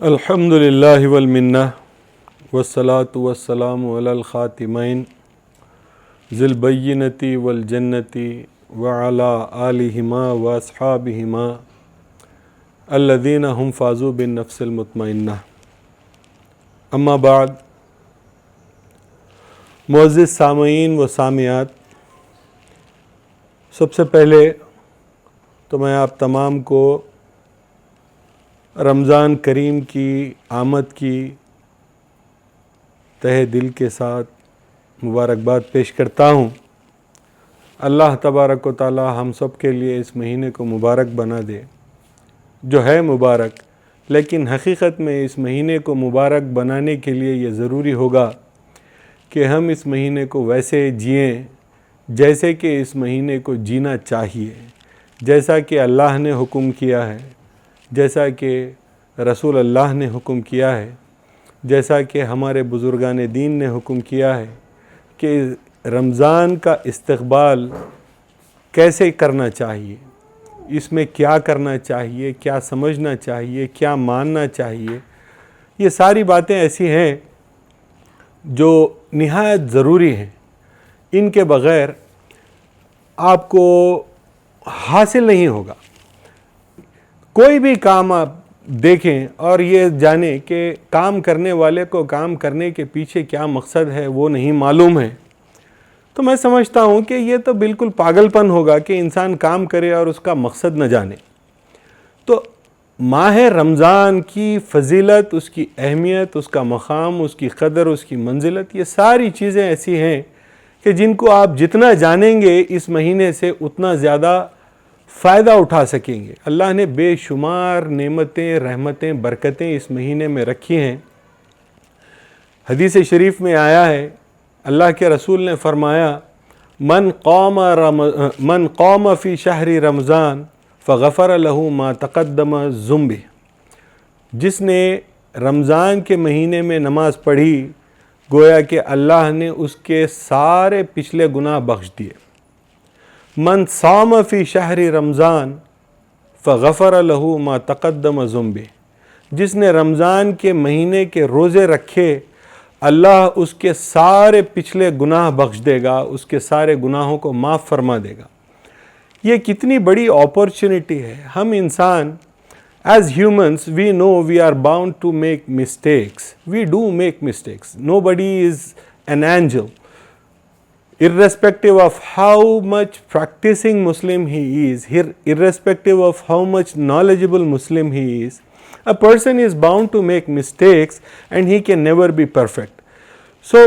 الحمد للہ والمنہ والصلاة والسلام علی الخاتمین ذی البینۃ والجنۃ وعلی آلہما واصحابہما الذین ہم فازوا بالنفس المطمئنہ. اما بعد، معزز سامعین و سامعات، سب سے پہلے تو میں آپ تمام کو رمضان کریم کی آمد کی تہہ دل کے ساتھ مبارکباد پیش کرتا ہوں. اللہ تبارک و تعالی ہم سب کے لیے اس مہینے کو مبارک بنا دے، جو ہے مبارک، لیکن حقیقت میں اس مہینے کو مبارک بنانے کے لیے یہ ضروری ہوگا کہ ہم اس مہینے کو ویسے جئیں جیسے کہ اس مہینے کو جینا چاہیے، جیسا کہ اللہ نے حکم کیا ہے، جیسا کہ رسول اللہ نے حکم کیا ہے، جیسا کہ ہمارے بزرگان دین نے حکم کیا ہے کہ رمضان کا استقبال کیسے کرنا چاہیے، اس میں کیا کرنا چاہیے، کیا سمجھنا چاہیے، کیا ماننا چاہیے. یہ ساری باتیں ایسی ہیں جو نہایت ضروری ہیں. ان کے بغیر آپ کو حاصل نہیں ہوگا. کوئی بھی کام آپ دیکھیں اور یہ جانیں کہ کام کرنے والے کو کام کرنے کے پیچھے کیا مقصد ہے وہ نہیں معلوم ہے، تو میں سمجھتا ہوں کہ یہ تو بالکل پاگل پن ہوگا کہ انسان کام کرے اور اس کا مقصد نہ جانے. تو ماہ رمضان کی فضیلت، اس کی اہمیت، اس کا مقام، اس کی قدر، اس کی منزلت، یہ ساری چیزیں ایسی ہیں کہ جن کو آپ جتنا جانیں گے اس مہینے سے اتنا زیادہ فائدہ اٹھا سکیں گے. اللہ نے بے شمار نعمتیں، رحمتیں، برکتیں اس مہینے میں رکھی ہیں. حدیث شریف میں آیا ہے، اللہ کے رسول نے فرمایا، من قام فی شہر رمضان فغفر له ما تقدم ذنبہ. جس نے رمضان کے مہینے میں نماز پڑھی، گویا کہ اللہ نے اس کے سارے پچھلے گناہ بخش دیے. من صام فی شہر رمضان فغفر له ما تقدم ذنبہ. جس نے رمضان کے مہینے کے روزے رکھے، اللہ اس کے سارے پچھلے گناہ بخش دے گا، اس کے سارے گناہوں کو معاف فرما دے گا. یہ کتنی بڑی اپورچونٹی ہے. ہم انسان as humans we know we are bound to make mistakes. We do make mistakes. Nobody is an angel. Irrespective of how much practicing Muslim he is, irrespective of how much knowledgeable Muslim he is, a person is bound to make mistakes and he can never be perfect. So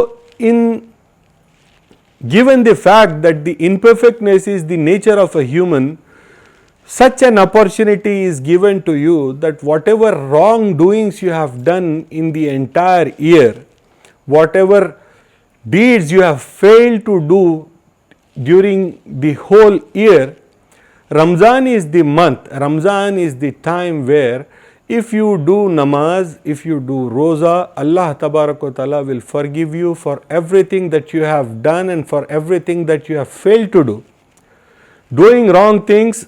given the fact that the imperfectness is the nature of a human, such an opportunity is given to you that whatever wrongdoings you have done in the entire year, whatever deeds you have failed to do during the whole year, Ramzan is the month, Ramzan is the time where if you do namaz, if you do roza, Allah Tabarak wa Ta'ala will forgive you for everything that you have done and for everything that you have failed to do. Doing wrong things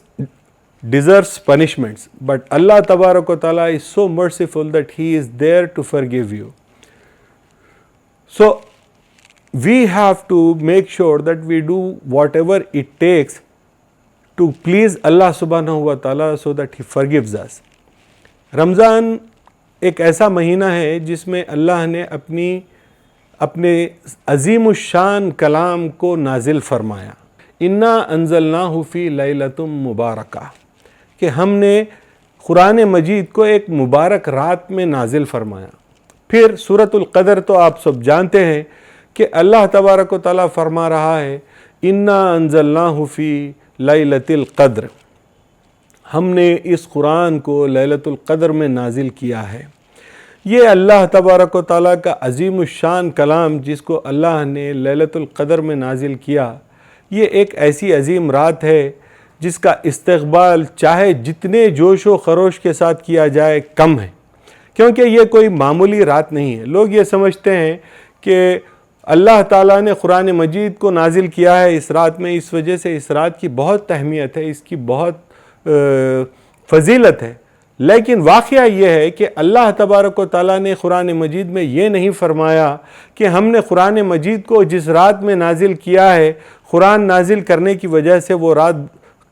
deserves punishments, but Allah Tabarak wa Ta'ala is so merciful that He is there to forgive you. So we have to make sure that we do whatever it takes to please Allah subhanahu wa ta'ala so that He forgives us. رمضان ایک ایسا مہینہ ہے جس میں اللہ نے اپنے عظیم الشان کلام کو نازل فرمایا. انا انزلناہ فی لیلۃ مبارکہ، کہ ہم نے قرآن مجید کو ایک مبارک رات میں نازل فرمایا. پھر سورۃ القدر تو آپ سب جانتے ہیں کہ اللہ تبارک و تعالیٰ فرما رہا ہے، انا انزلناہ فی لیلۃ القدر، ہم نے اس قرآن کو لیلۃ القدر میں نازل کیا ہے. یہ اللہ تبارک و تعالیٰ کا عظیم الشان کلام جس کو اللہ نے لیلۃ القدر میں نازل کیا، یہ ایک ایسی عظیم رات ہے جس کا استقبال چاہے جتنے جوش و خروش کے ساتھ کیا جائے کم ہے، کیونکہ یہ کوئی معمولی رات نہیں ہے. لوگ یہ سمجھتے ہیں کہ اللہ تعالیٰ نے قرآن مجید کو نازل کیا ہے اس رات میں، اس وجہ سے اس رات کی بہت اہمیت ہے، اس کی بہت فضیلت ہے. لیکن واقعہ یہ ہے کہ اللہ تبارک و تعالیٰ نے قرآن مجید میں یہ نہیں فرمایا کہ ہم نے قرآن مجید کو جس رات میں نازل کیا ہے، قرآن نازل کرنے کی وجہ سے وہ رات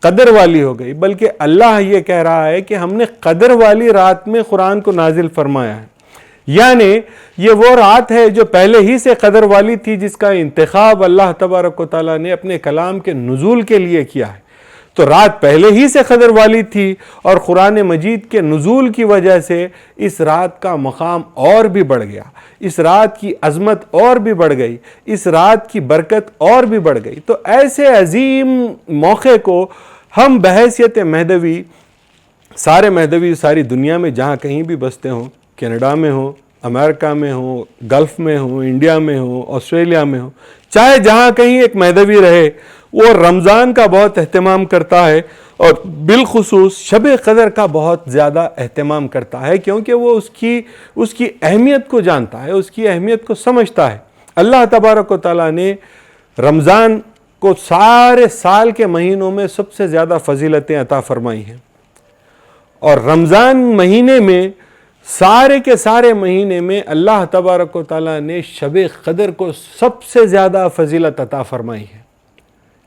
قدر والی ہو گئی، بلکہ اللہ یہ کہہ رہا ہے کہ ہم نے قدر والی رات میں قرآن کو نازل فرمایا ہے، یعنی یہ وہ رات ہے جو پہلے ہی سے قدر والی تھی، جس کا انتخاب اللہ تبارک و تعالیٰ نے اپنے کلام کے نزول کے لیے کیا ہے۔ تو رات پہلے ہی سے قدر والی تھی، اور قرآن مجید کے نزول کی وجہ سے اس رات کا مقام اور بھی بڑھ گیا، اس رات کی عظمت اور بھی بڑھ گئی، اس رات کی برکت اور بھی بڑھ گئی۔ تو ایسے عظیم موقع کو ہم بحیثیت مہدوی، سارے مہدوی ساری دنیا میں جہاں کہیں بھی بستے ہوں، کینیڈا میں ہوں، امریکہ میں ہوں، گلف میں ہوں، انڈیا میں ہوں، آسٹریلیا میں ہوں، چاہے جہاں کہیں ایک مہدوی رہے، وہ رمضان کا بہت اہتمام کرتا ہے، اور بالخصوص شب قدر کا بہت زیادہ اہتمام کرتا ہے، کیونکہ وہ اس کی اہمیت کو جانتا ہے، اس کی اہمیت کو سمجھتا ہے۔ اللہ تبارک و تعالیٰ نے رمضان کو سارے سال کے مہینوں میں سب سے زیادہ فضیلتیں عطا فرمائی ہیں، اور رمضان مہینے میں سارے کے سارے مہینے میں اللہ تبارک و تعالیٰ نے شب قدر کو سب سے زیادہ فضیلت عطا فرمائی ہے۔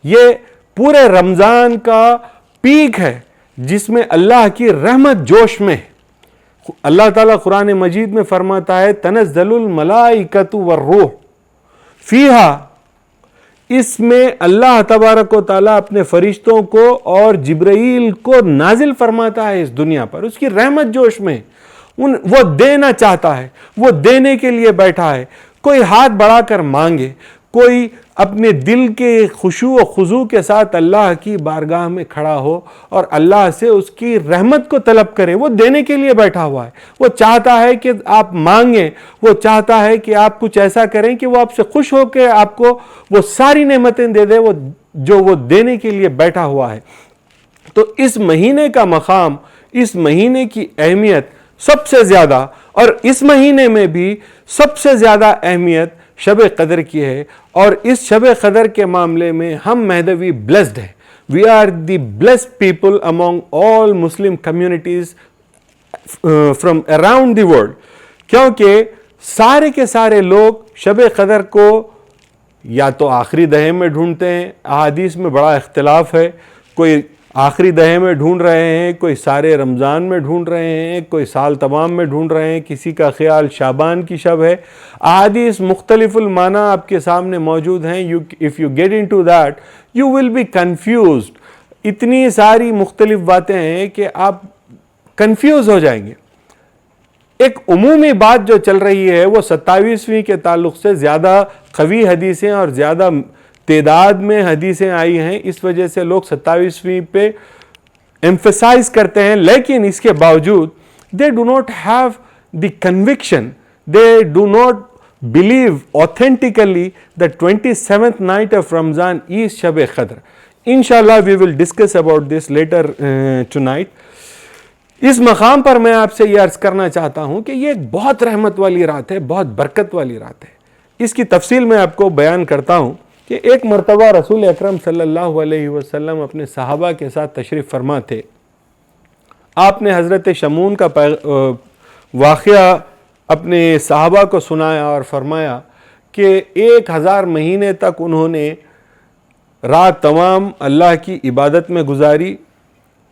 یہ پورے رمضان کا پیک ہے جس میں اللہ کی رحمت جوش میں ہے۔ اللہ تعالیٰ قرآن مجید میں فرماتا ہے تنزل الملائکۃ والروح فیہا، اس میں اللہ تبارک و تعالیٰ اپنے فرشتوں کو اور جبرائیل کو نازل فرماتا ہے اس دنیا پر، اس کی رحمت جوش میں وہ دینا چاہتا ہے، وہ دینے کے لیے بیٹھا ہے۔ کوئی ہاتھ بڑھا کر مانگے، کوئی اپنے دل کے خشوع و خضوع کے ساتھ اللہ کی بارگاہ میں کھڑا ہو اور اللہ سے اس کی رحمت کو طلب کرے، وہ دینے کے لیے بیٹھا ہوا ہے۔ وہ چاہتا ہے کہ آپ مانگیں، وہ چاہتا ہے کہ آپ کچھ ایسا کریں کہ وہ آپ سے خوش ہو کے آپ کو وہ ساری نعمتیں دے دے جو وہ دینے کے لیے بیٹھا ہوا ہے۔ تو اس مہینے کا مقام، اس مہینے کی اہمیت سب سے زیادہ، اور اس مہینے میں بھی سب سے زیادہ اہمیت شب قدر کی ہے، اور اس شب قدر کے معاملے میں ہم مہدوی blessed ہیں۔ We are the blessed people among all Muslim communities from around the world، کیونکہ سارے کے سارے لوگ شب قدر کو یا تو آخری دہے میں ڈھونڈتے ہیں، احادیث میں بڑا اختلاف ہے، کوئی آخری دہے میں ڈھونڈ رہے ہیں، کوئی سارے رمضان میں ڈھونڈ رہے ہیں، کوئی سال تمام میں ڈھونڈ رہے ہیں، کسی کا خیال شعبان کی شب ہے۔ احادیث مختلف المعنی آپ کے سامنے موجود ہیں۔ if you get into that you will be confused۔ اتنی ساری مختلف باتیں ہیں کہ آپ کنفیوز ہو جائیں گے۔ ایک عمومی بات جو چل رہی ہے وہ 27ویں کے تعلق سے زیادہ قوی حدیثیں اور زیادہ تعداد میں حدیثیں آئی ہیں، اس وجہ سے لوگ 27ویں پہ emphasize کرتے ہیں، لیکن اس کے باوجود they do not have the conviction, they do not believe authentically that 27th night of Ramzan is Shab Qadr۔ Inshallah we will discuss about this later tonight۔ اس مقام پر میں آپ سے یہ عرض کرنا چاہتا ہوں کہ یہ ایک بہت رحمت والی رات ہے، بہت برکت والی رات ہے۔ اس کی تفصیل میں آپ کو بیان کرتا ہوں کہ ایک مرتبہ رسول اکرم صلی اللہ علیہ وسلم اپنے صحابہ کے ساتھ تشریف فرما تھے۔ آپ نے حضرت شمون کا واقعہ اپنے صحابہ کو سنایا اور فرمایا کہ 1000 مہینے تک انہوں نے رات تمام اللہ کی عبادت میں گزاری،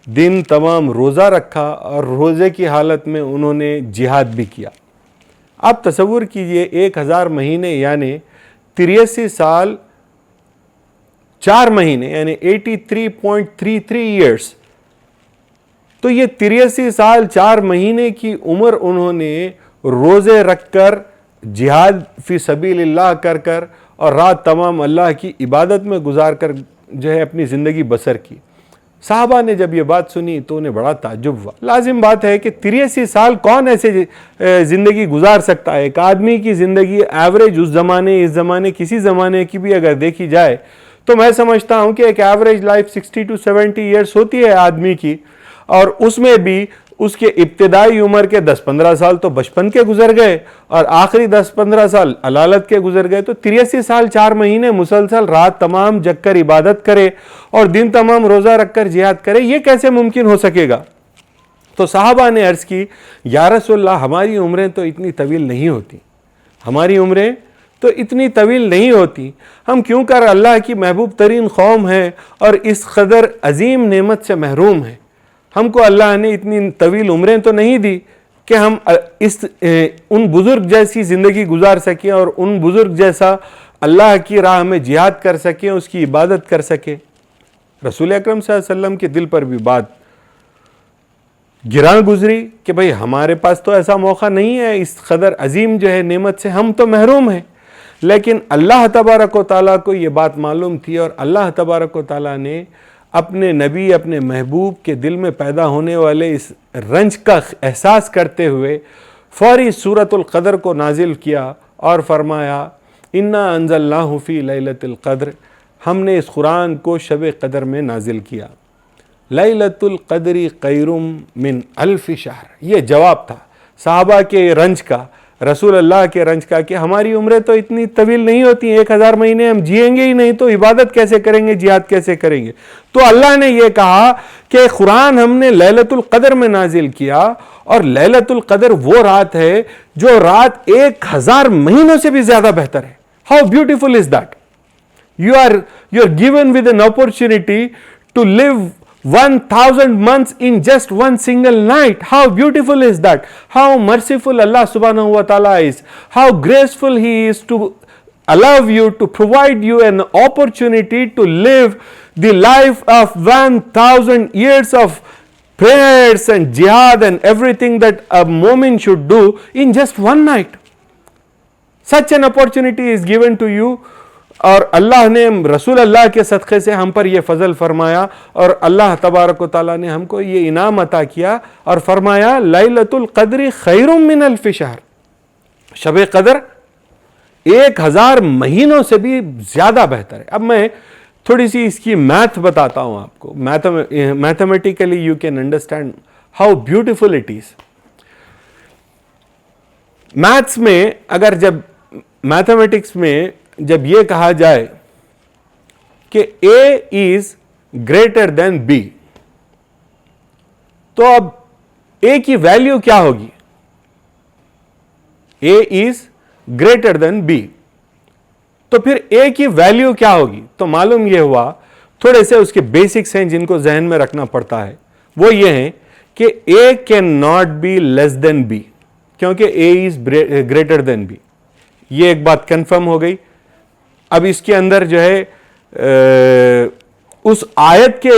دن تمام روزہ رکھا، اور روزے کی حالت میں انہوں نے جہاد بھی کیا۔ آپ تصور کیجئے 1000 مہینے یعنی 83 سال 4 مہینے یعنی 83.33 ایئرس، تو یہ 83 سال 4 مہینے کی عمر انہوں نے روزے رکھ کر، جہاد فی سبیل اللہ کر کر، اور رات تمام اللہ کی عبادت میں گزار کر جو ہے اپنی زندگی بسر کی۔ صحابہ نے جب یہ بات سنی تو انہیں بڑا تعجب ہوا۔ لازم بات ہے کہ 83 سال کون ایسے زندگی گزار سکتا ہے؟ ایک آدمی کی زندگی ایوریج اس زمانے کسی زمانے کی بھی اگر دیکھی جائے تو میں سمجھتا ہوں کہ ایک ایوریج لائف 60 to 70 ایئرس ہوتی ہے آدمی کی، اور اس میں بھی اس کے ابتدائی عمر کے 10-15 سال تو بچپن کے گزر گئے، اور آخری 10-15 سال علالت کے گزر گئے۔ تو 83 سال 4 مہینے مسلسل رات تمام جگ کر عبادت کرے اور دن تمام روزہ رکھ کر جہاد کرے، یہ کیسے ممکن ہو سکے گا؟ تو صحابہ نے عرض کی یا رسول اللہ ہماری عمریں تو اتنی طویل نہیں ہوتی، ہماری عمریں تو اتنی طویل نہیں ہوتی، ہم کیوں کر اللہ کی محبوب ترین قوم ہے اور اس قدر عظیم نعمت سے محروم ہیں، ہم کو اللہ نے اتنی طویل عمریں تو نہیں دی کہ ہم ان بزرگ جیسی زندگی گزار سکیں اور ان بزرگ جیسا اللہ کی راہ میں جہاد کر سکیں، اس کی عبادت کر سکیں۔ رسول اکرم صلی اللہ علیہ وسلم کے دل پر بھی بات گراں گزری کہ بھئی ہمارے پاس تو ایسا موقع نہیں ہے، اس قدر عظیم جو ہے نعمت سے ہم تو محروم ہیں، لیکن اللہ تبارک و تعالیٰ کو یہ بات معلوم تھی، اور اللہ تبارک و تعالیٰ نے اپنے نبی اپنے محبوب کے دل میں پیدا ہونے والے اس رنج کا احساس کرتے ہوئے فوری سورۃ القدر کو نازل کیا اور فرمایا انا انزلناہ فی لیلۃ القدر، ہم نے اس قرآن کو شب قدر میں نازل کیا۔ لیلۃ القدر خیر من الف شہر، یہ جواب تھا صحابہ کے رنج کا، رسول اللہ کے رنج کا کہ ہماری عمریں تو اتنی طویل نہیں ہوتی، 1000 مہینے ہم جئیں گے ہی نہیں تو عبادت کیسے کریں گے، جہاد کیسے کریں گے۔ تو اللہ نے یہ کہا کہ قرآن ہم نے لیلۃ القدر میں نازل کیا، اور لیلۃ القدر وہ رات ہے جو رات 1000 مہینوں سے بھی زیادہ بہتر ہے۔ How beautiful is that! You are given with an opportunity to live 1000 months in just one single night. How beautiful is that? How merciful Allah subhanahu wa ta'ala is. How graceful He is to allow you, to provide you an opportunity to live the life of 1000 years of prayers and jihad and everything that a mu'min should do in just one night. Such an opportunity is given to you. اور اللہ نے رسول اللہ کے صدقے سے ہم پر یہ فضل فرمایا، اور اللہ تبارک و تعالیٰ نے ہم کو یہ انعام عطا کیا اور فرمایا لیلۃ القدر خیر من الف شہر، شب قدر 1000 مہینوں سے بھی زیادہ بہتر ہے۔ اب میں تھوڑی سی اس کی میتھ بتاتا ہوں آپ کو، mathematically you can understand how beautiful it is. Maths میں اگر میتھمیٹکس میں جب یہ کہا جائے کہ A is greater than B، تو اب A کی ویلیو کیا ہوگی؟ A is greater than B، تو پھر A کی ویلیو کیا ہوگی؟ تو معلوم یہ ہوا، تھوڑے سے اس کے بیسکس ہیں جن کو ذہن میں رکھنا پڑتا ہے، وہ یہ ہیں کہ A can not be less than B، کیونکہ A is greater than B۔ یہ ایک بات کنفرم ہو گئی۔ اب اس کے اندر جو ہے اس آیت کے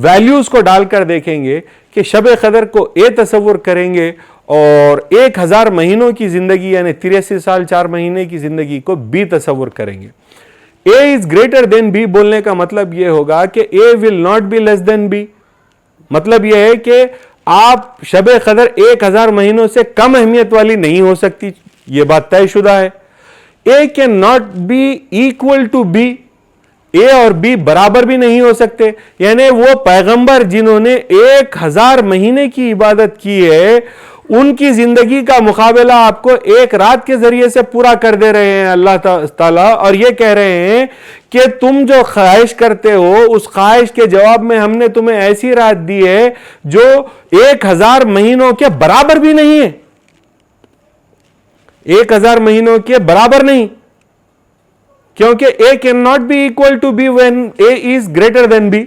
ویلیوز کو ڈال کر دیکھیں گے کہ شب قدر کو اے تصور کریں گے، اور 1000 مہینوں کی زندگی یعنی 83 سال 4 مہینے کی زندگی کو بی تصور کریں گے۔ اے از گریٹر دین بی بولنے کا مطلب یہ ہوگا کہ a will not be less than b, مطلب یہ ہے کہ آپ شب قدر 1000 مہینوں سے کم اہمیت والی نہیں ہو سکتی، یہ بات طے شدہ ہے۔ A can not be equal to B، A اور B برابر بھی نہیں ہو سکتے، یعنی وہ پیغمبر جنہوں نے 1000 مہینے کی عبادت کی ہے، ان کی زندگی کا مقابلہ آپ کو ایک رات کے ذریعے سے پورا کر دے رہے ہیں اللہ تعالیٰ، اور یہ کہہ رہے ہیں کہ تم جو خواہش کرتے ہو اس خواہش کے جواب میں ہم نے تمہیں ایسی رات دی ہے جو 1000 مہینوں کے برابر بھی نہیں ہے، 1000 مہینوں کے برابر نہیں، کیونکہ A can not be equal to B when A is greater than B۔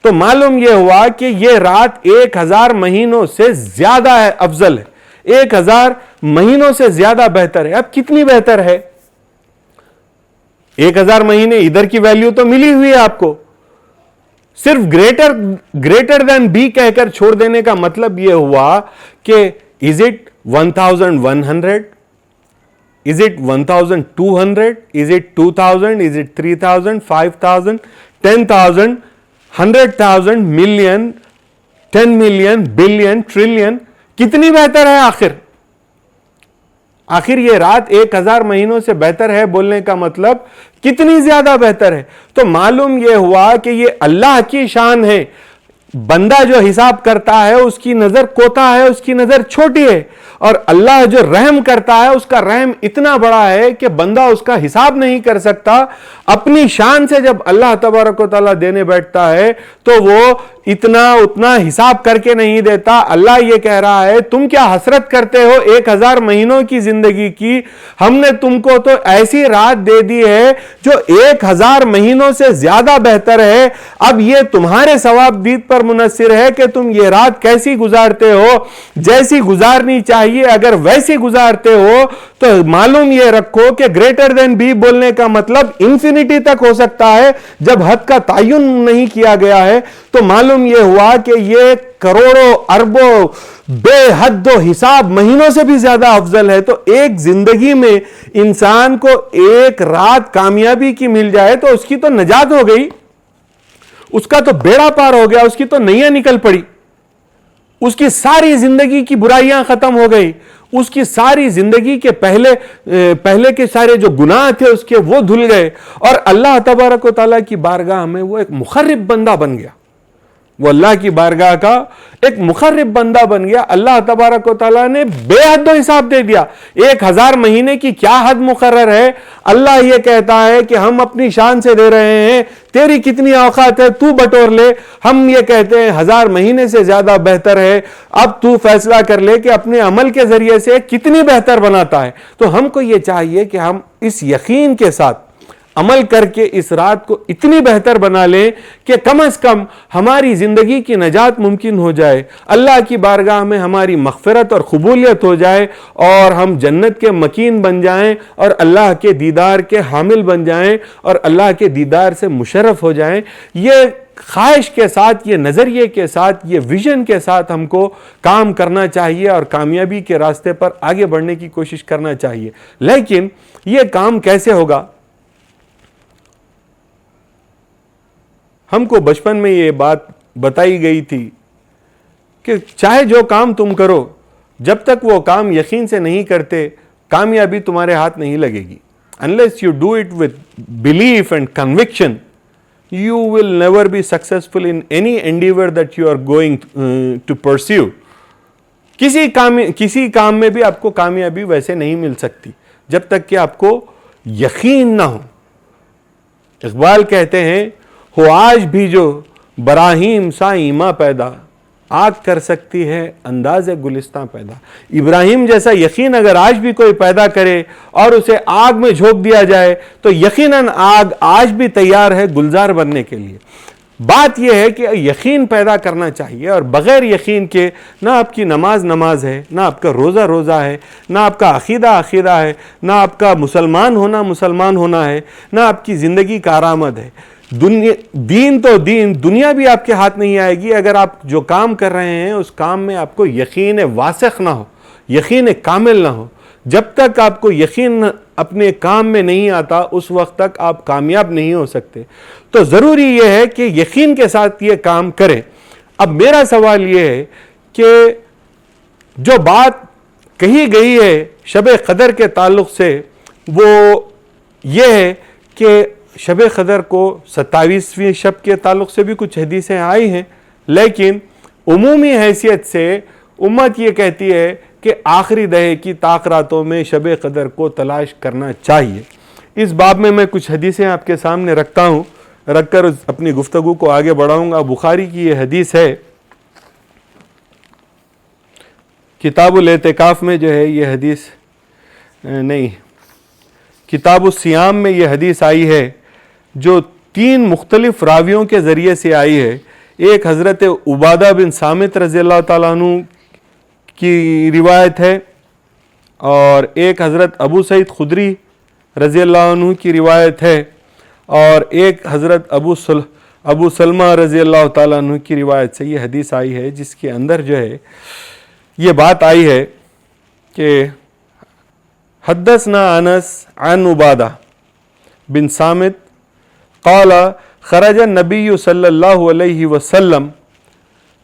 تو معلوم یہ ہوا کہ یہ رات 1000 مہینوں سے زیادہ ہے، افضل ہے، 1000 مہینوں سے زیادہ بہتر ہے۔ اب کتنی بہتر ہے؟ 1000 مہینے ادھر کی ویلیو تو ملی ہوئی ہے آپ کو، صرف گریٹر دین بی کہہ کر چھوڑ دینے کا مطلب یہ ہوا کہ is it 1100؟ Is it 1200؟ Is it 2000؟ Is it 3000؟ 5000؟ 10,000؟ 100,000؟ Million? 10 million? Billion? Trillion? کتنی بہتر ہے آخر یہ رات 1000 مہینوں سے بہتر ہے بولنے کا مطلب کتنی زیادہ بہتر ہے؟ تو معلوم یہ ہوا کہ یہ اللہ کی شان ہے، بندہ جو حساب کرتا ہے اس کی نظر کوتا ہے، اس کی نظر چھوٹی ہے، اور اللہ جو رحم کرتا ہے اس کا رحم اتنا بڑا ہے کہ بندہ اس کا حساب نہیں کر سکتا۔ اپنی شان سے جب اللہ تبارک و تعالیٰ دینے بیٹھتا ہے تو وہ اتنا حساب کر کے نہیں دیتا۔ اللہ یہ کہہ رہا ہے تم کیا حسرت کرتے ہو 1000 مہینوں کی زندگی کی، ہم نے تم کو تو ایسی رات دے دی ہے جو 1000 مہینوں سے زیادہ بہتر ہے، اب یہ تمہارے ثواب دید پر منحصر ہے کہ تم یہ رات کیسی گزارتے ہو۔ جیسی گزارنی چاہیے اگر ویسی گزارتے ہو تو معلوم یہ رکھو کہ گریٹر دین بی بولنے کا مطلب انفینٹی تک ہو سکتا ہے، جب حد کا تعین نہیں کیا گیا ہے تو معلوم یہ ہوا کہ یہ کروڑوں اربوں بے حد و حساب مہینوں سے بھی زیادہ افضل ہے۔ تو ایک زندگی میں انسان کو ایک رات کامیابی کی مل جائے تو اس کی تو نجات ہو گئی، اس کا تو بیڑا پار ہو گیا، اس کی تو نیا نکل پڑی، اس کی ساری زندگی کی برائیاں ختم ہو گئی، اس کی ساری زندگی کے پہلے کے سارے جو گناہ تھے اس کے وہ دھل گئے، اور اللہ تبارک و تعالیٰ کی بارگاہ میں وہ ایک مخرب بندہ بن گیا۔ وہ اللہ کی بارگاہ کا ایک مخرب بندہ بن گیا۔ اللہ تبارک و تعالیٰ نے بے حد و حساب دے دیا۔ 1000 مہینے کی کیا حد مقرر ہے؟ اللہ یہ کہتا ہے کہ ہم اپنی شان سے دے رہے ہیں، تیری کتنی اوقات ہے تو بٹور لے۔ ہم یہ کہتے ہیں 1000 مہینے سے زیادہ بہتر ہے، اب تو فیصلہ کر لے کہ اپنے عمل کے ذریعے سے کتنی بہتر بناتا ہے۔ تو ہم کو یہ چاہیے کہ ہم اس یقین کے ساتھ عمل کر کے اس رات کو اتنی بہتر بنا لیں کہ کم از کم ہماری زندگی کی نجات ممکن ہو جائے، اللہ کی بارگاہ میں ہماری مغفرت اور قبولیت ہو جائے، اور ہم جنت کے مکین بن جائیں، اور اللہ کے دیدار کے حامل بن جائیں، اور اللہ کے دیدار سے مشرف ہو جائیں۔ یہ خواہش کے ساتھ، یہ نظریے کے ساتھ، یہ ویژن کے ساتھ ہم کو کام کرنا چاہیے اور کامیابی کے راستے پر آگے بڑھنے کی کوشش کرنا چاہیے۔ لیکن یہ کام کیسے ہوگا؟ ہم کو بچپن میں یہ بات بتائی گئی تھی کہ چاہے جو کام تم کرو، جب تک وہ کام یقین سے نہیں کرتے کامیابی تمہارے ہاتھ نہیں لگے گی۔ Unless you do it with belief and conviction, you will never be successful in any endeavor that you are going to pursue. کسی کام میں بھی آپ کو کامیابی ویسے نہیں مل سکتی جب تک کہ آپ کو یقین نہ ہو۔ اقبال کہتے ہیں ہو آج بھی جو براہیم سا ایماں پیدا، آگ کر سکتی ہے انداز گلستاں پیدا۔ ابراہیم جیسا یقین اگر آج بھی کوئی پیدا کرے اور اسے آگ میں جھونک دیا جائے تو یقیناً آگ آج بھی تیار ہے گلزار بننے کے لیے۔ بات یہ ہے کہ یقین پیدا کرنا چاہیے، اور بغیر یقین کے نہ آپ کی نماز ہے، نہ آپ کا روزہ ہے، نہ آپ کا عقیدہ ہے، نہ آپ کا مسلمان ہونا ہے، نہ آپ کی زندگی کارآمد ہے۔ دین تو دین، دنیا بھی آپ کے ہاتھ نہیں آئے گی اگر آپ جو کام کر رہے ہیں اس کام میں آپ کو یقین واسخ نہ ہو، یقین کامل نہ ہو۔ جب تک آپ کو یقین اپنے کام میں نہیں آتا اس وقت تک آپ کامیاب نہیں ہو سکتے۔ تو ضروری یہ ہے کہ یقین کے ساتھ یہ کام کریں۔ اب میرا سوال یہ ہے کہ جو بات کہی گئی ہے شب قدر کے تعلق سے وہ یہ ہے کہ شب قدر کو 27ویں شب کے تعلق سے بھی کچھ حدیثیں آئی ہیں، لیکن عمومی حیثیت سے امت یہ کہتی ہے کہ آخری دہے کی طاق راتوں میں شب قدر کو تلاش کرنا چاہیے۔ اس باب میں کچھ حدیثیں آپ کے سامنے رکھ کر اپنی گفتگو کو آگے بڑھاؤں گا۔ بخاری کی یہ حدیث ہے، کتاب الاعتکاف میں جو ہے یہ حدیث نہیں، کتاب الصیام میں یہ حدیث آئی ہے جو 3 مختلف راویوں کے ذریعے سے آئی ہے۔ ایک حضرت عبادہ بن صامت رضی اللہ تعالیٰ عنہ کی روایت ہے، اور ایک حضرت ابو سعید خدری رضی اللہ عنہ کی روایت ہے، اور ایک حضرت ابو سلمہ رضی اللہ تعالیٰ عنہ کی روایت سے یہ حدیث آئی ہے، جس کے اندر جو ہے یہ بات آئی ہے کہ حدثنا انس عن عبادہ بن صامت قال خرج النبی صلی اللہ علیہ وسلم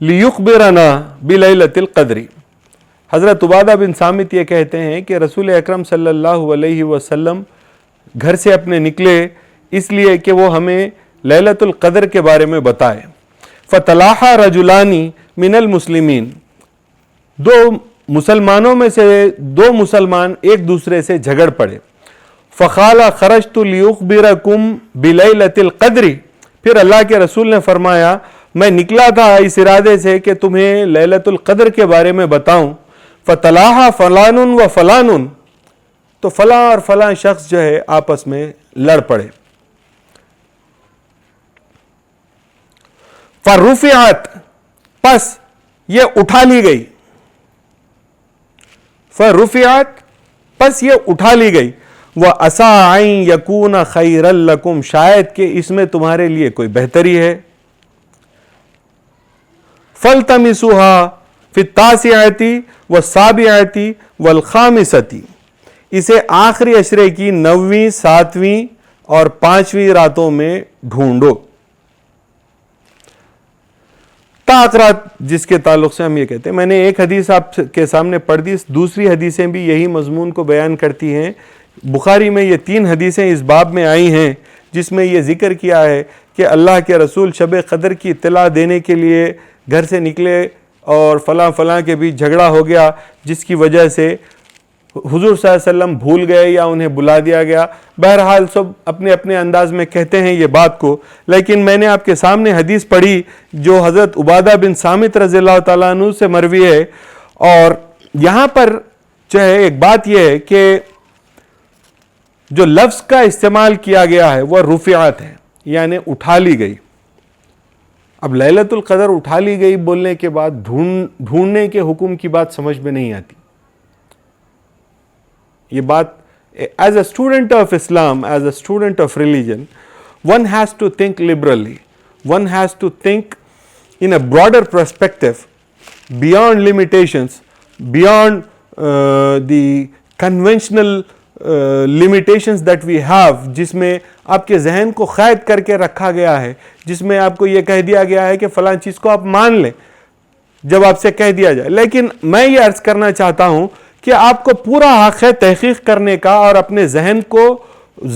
لیخبرنا بلیلۃ القدر۔ حضرت عبادہ بن صامت یہ کہتے ہیں کہ رسول اکرم صلی اللہ علیہ وسلم گھر سے اپنے نکلے اس لیے کہ وہ ہمیں لیلۃ القدر کے بارے میں بتائے۔ فتلاحا رجلانی من المسلمین، دو مسلمانوں میں سے دو مسلمان ایک دوسرے سے جھگڑ پڑے. فقال خرجت لیخبرکم بلیلۃ القدر، پھر اللہ کے رسول نے فرمایا میں نکلا تھا اس ارادے سے کہ تمہیں لیلۃ القدر کے بارے میں بتاؤں. فتلاحا فلان و فلان، تو فلاں اور فلاں شخص جو ہے آپس میں لڑ پڑے. فرفعت، پس یہ اٹھا لی گئی. فرفعت، پس یہ اٹھا لی گئی. وَعَسَىٰ أَن يَكُونَ خَيْرًا لَكُمْ، شاید کہ اس میں تمہارے لیے کوئی بہتری ہے. فَالْتَمِسُوهَا فِي التَّاسِعَةِ وَالسَّابِعَةِ وَالْخَامِسَةِ، اسے آخری عشرے کی 9ویں، 7ویں اور 5ویں راتوں میں ڈھونڈو. تاخرات جس کے تعلق سے ہم یہ کہتے ہیں، میں نے ایک حدیث آپ کے سامنے پڑھ دی، دوسری حدیثیں بھی یہی مضمون کو بیان کرتی ہیں. بخاری میں یہ 3 حدیثیں اس باب میں آئی ہیں جس میں یہ ذکر کیا ہے کہ اللہ کے رسول شب قدر کی اطلاع دینے کے لیے گھر سے نکلے اور فلاں فلاں کے بیچ جھگڑا ہو گیا، جس کی وجہ سے حضور صلی اللہ علیہ وسلم بھول گئے یا انہیں بلا دیا گیا. بہرحال سب اپنے اپنے انداز میں کہتے ہیں یہ بات کو، لیکن میں نے آپ کے سامنے حدیث پڑھی جو حضرت عبادہ بن صامت رضی اللہ تعالیٰ عنہ سے مروی ہے. اور یہاں پر جو ہے ایک بات یہ ہے کہ جو لفظ کا استعمال کیا گیا ہے وہ رفعت ہے، یعنی اٹھا لی گئی. اب لیلۃ القدر اٹھا لی گئی بولنے کے بعد ڈھونڈنے کے حکم کی بات سمجھ میں نہیں آتی. یہ بات as a student of Islam, as a student of religion, one has to think liberally, one has to think in a broader perspective, beyond limitations, beyond the conventional limitations that we have، جس میں آپ کے ذہن کو قید کر کے رکھا گیا ہے، جس میں آپ کو یہ کہہ دیا گیا ہے کہ فلاں چیز کو آپ مان لیں جب آپ سے کہہ دیا جائے. لیکن میں یہ عرض کرنا چاہتا ہوں کہ آپ کو پورا حق ہے تحقیق کرنے کا اور اپنے ذہن کو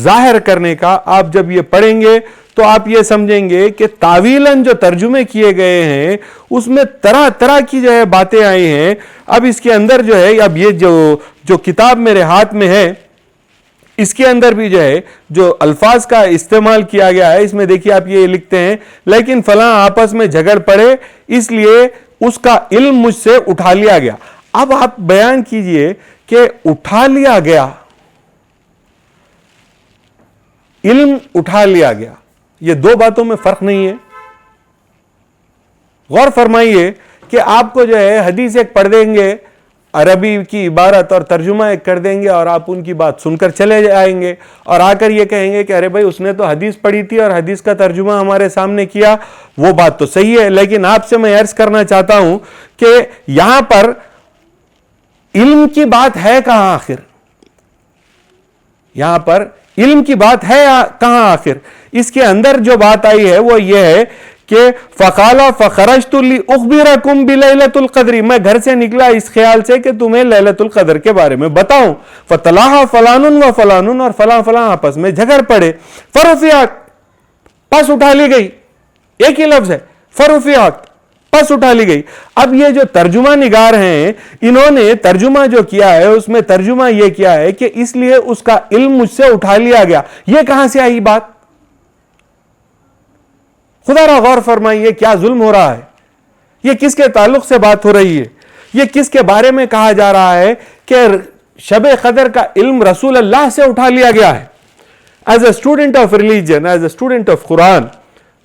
ظاہر کرنے کا. آپ جب یہ پڑھیں گے تو آپ یہ سمجھیں گے کہ تاویلاً جو ترجمے کیے گئے ہیں اس میں طرح طرح کی جو ہے باتیں آئی ہیں. اب اس کے اندر جو ہے، اب یہ جو کتاب میرے ہاتھ میں ہے اس کے اندر بھی جو ہے جو الفاظ کا استعمال کیا گیا ہے، اس میں دیکھیے آپ یہ لکھتے ہیں لیکن فلاں آپس میں جھگڑ پڑے اس لیے اس کا علم مجھ سے اٹھا لیا گیا. اب آپ بیان کیجئے کہ اٹھا لیا گیا، علم اٹھا لیا گیا، یہ دو باتوں میں فرق نہیں ہے. غور فرمائیے کہ آپ کو جو ہے حدیث ایک پڑھ دیں گے، عربی کی عبارت اور ترجمہ ایک کر دیں گے اور آپ ان کی بات سن کر چلے جائیں گے اور آ کر یہ کہیں گے کہ ارے بھائی اس نے تو حدیث پڑھی تھی اور حدیث کا ترجمہ ہمارے سامنے کیا. وہ بات تو صحیح ہے، لیکن آپ سے میں عرض کرنا چاہتا ہوں کہ یہاں پر علم کی بات ہے کہاں آخر؟ یہاں پر علم کی بات ہے کہاں آخر؟ اس کے اندر جو بات آئی ہے وہ یہ ہے کہ فقال فخرجت لاخبرکم بلیلۃ القدر، میں گھر سے نکلا اس خیال سے کہ تمہیں لیلۃ القدر کے بارے میں بتاؤں. فتلاحا فلان و فلان، اور فلاں فلاں آپس میں جھگڑ پڑے. فرفعت، پس اٹھا لی گئی، ایک ہی لفظ ہے فرفعت، پس اٹھا لی گئی. اب یہ جو ترجمہ نگار ہیں انہوں نے ترجمہ جو کیا ہے اس میں ترجمہ یہ کیا ہے کہ اس لیے اس کا علم مجھ سے اٹھا لیا گیا. یہ کہاں سے آئی بات؟ خدا را غور فرمائیے، کیا ظلم ہو رہا ہے؟ یہ کس کے تعلق سے بات ہو رہی ہے؟ یہ کس کے بارے میں کہا جا رہا ہے کہ شب قدر کا علم رسول اللہ سے اٹھا لیا گیا ہے؟ As a student of religion, as a student of Quran,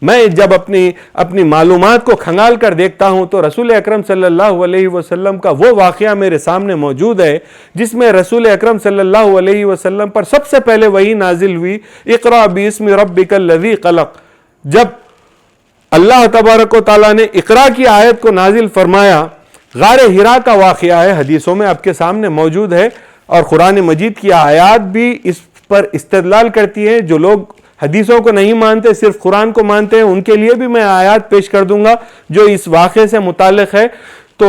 میں جب اپنی معلومات کو کھنگال کر دیکھتا ہوں تو رسول اکرم صلی اللہ علیہ وسلم کا وہ واقعہ میرے سامنے موجود ہے جس میں رسول اکرم صلی اللہ علیہ وسلم پر سب سے پہلے وہی نازل ہوئی، اقرأ باسم ربک الذی خلق. جب اللہ تبارک و تعالیٰ نے اقرا کی آیت کو نازل فرمایا، غار حرا کا واقعہ ہے، حدیثوں میں آپ کے سامنے موجود ہے اور قرآن مجید کی آیات بھی اس پر استدلال کرتی ہیں. جو لوگ حدیثوں کو نہیں مانتے صرف قرآن کو مانتے ہیں ان کے لیے بھی میں آیات پیش کر دوں گا جو اس واقعے سے متعلق ہے. تو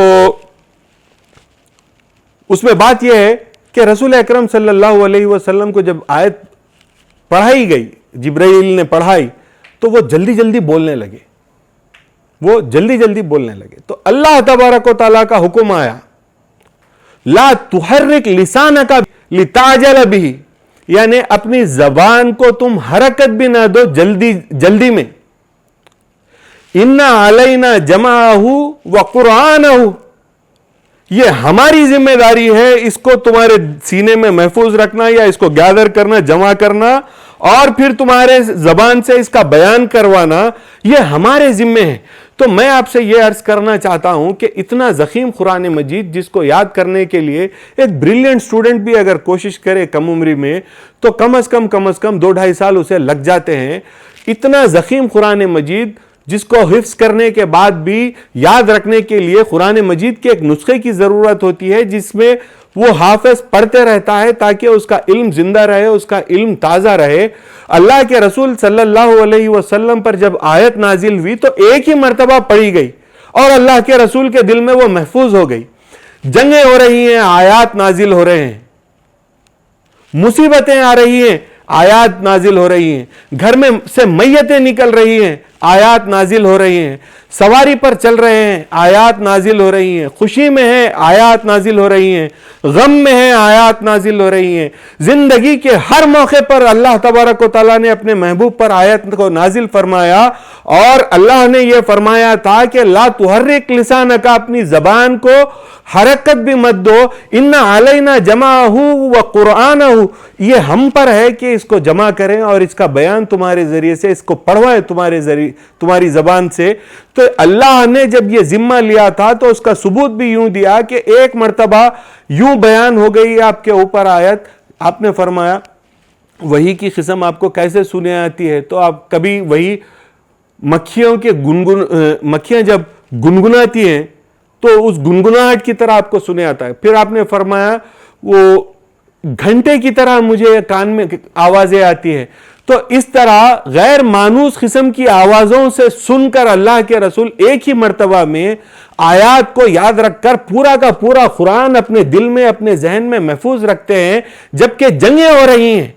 اس میں بات یہ ہے کہ رسول اکرم صلی اللہ علیہ وسلم کو جب آیت پڑھائی گئی، جبرائیل نے پڑھائی تو وہ جلدی جلدی بولنے لگے. وہ جلدی جلدی بولنے لگے. تو اللہ تبارک و تعالیٰ کا حکم آیا, لا تحرک لسانک لتعجل بہ, یعنی اپنی زبان کو تم حرکت بھی نہ دو جلدی میں. ان علینا جمعہ وقرآنہ, یہ ہماری ذمہ داری ہے اس کو تمہارے سینے میں محفوظ رکھنا, یا اس کو گیدر کرنا, جمع کرنا, اور پھر تمہارے زبان سے اس کا بیان کروانا, یہ ہمارے ذمے ہے. تو میں آپ سے یہ عرض کرنا چاہتا ہوں کہ اتنا ضخیم قرآن مجید جس کو یاد کرنے کے لیے ایک بریلینٹ اسٹوڈنٹ بھی اگر کوشش کرے کم عمری میں تو کم از کم 2-2.5 سال اسے لگ جاتے ہیں. اتنا ضخیم قرآن مجید جس کو حفظ کرنے کے بعد بھی یاد رکھنے کے لیے قرآن مجید کے ایک نسخے کی ضرورت ہوتی ہے جس میں وہ حافظ پڑھتے رہتا ہے تاکہ اس کا علم زندہ رہے, اس کا علم تازہ رہے. اللہ کے رسول صلی اللہ علیہ وسلم پر جب آیت نازل ہوئی تو ایک ہی مرتبہ پڑھی گئی اور اللہ کے رسول کے دل میں وہ محفوظ ہو گئی. جنگیں ہو رہی ہیں, آیات نازل ہو رہے ہیں, مصیبتیں آ رہی ہیں, آیات نازل ہو رہی ہیں, گھر میں سے میتیں نکل رہی ہیں, آیات نازل ہو رہی ہیں, سواری پر چل رہے ہیں, آیات نازل ہو رہی ہیں, خوشی میں ہیں, آیات نازل ہو رہی ہیں, غم میں ہیں, آیات نازل ہو رہی ہیں. زندگی کے ہر موقع پر اللہ تبارک و تعالیٰ نے اپنے محبوب پر آیت کو نازل فرمایا, اور اللہ نے یہ فرمایا تھا کہ لا تحرک لسانک, اپنی زبان کو حرکت بھی مت دو. ان علینا جمعہ وقرآنہ, یہ ہم پر ہے کہ اس کو جمع کریں اور اس کا بیان تمہارے ذریعے سے, اس کو پڑھوائیں تمہاری زبان سے. تو اللہ نے جب یہ ذمہ لیا تھا تو اس کا ثبوت بھی یوں دیا کہ ایک مرتبہ یوں بیان ہو گئی آپ کے اوپر آیت. آپ نے فرمایا وحی کی قسم آپ کو کیسے سنے آتی ہے, تو آپ کبھی وہی مکھیاں جب گنگناتی ہیں تو اس گنگناہٹ کی طرح آپ کو سنے آتا ہے. پھر آپ نے فرمایا وہ گھنٹے کی طرح مجھے کان میں آوازیں آتی ہے. تو اس طرح غیر مانوس قسم کی آوازوں سے سن کر اللہ کے رسول ایک ہی مرتبہ میں آیات کو یاد رکھ کر پورا کا پورا قرآن اپنے دل میں, اپنے ذہن میں محفوظ رکھتے ہیں, جبکہ جنگیں ہو رہی ہیں.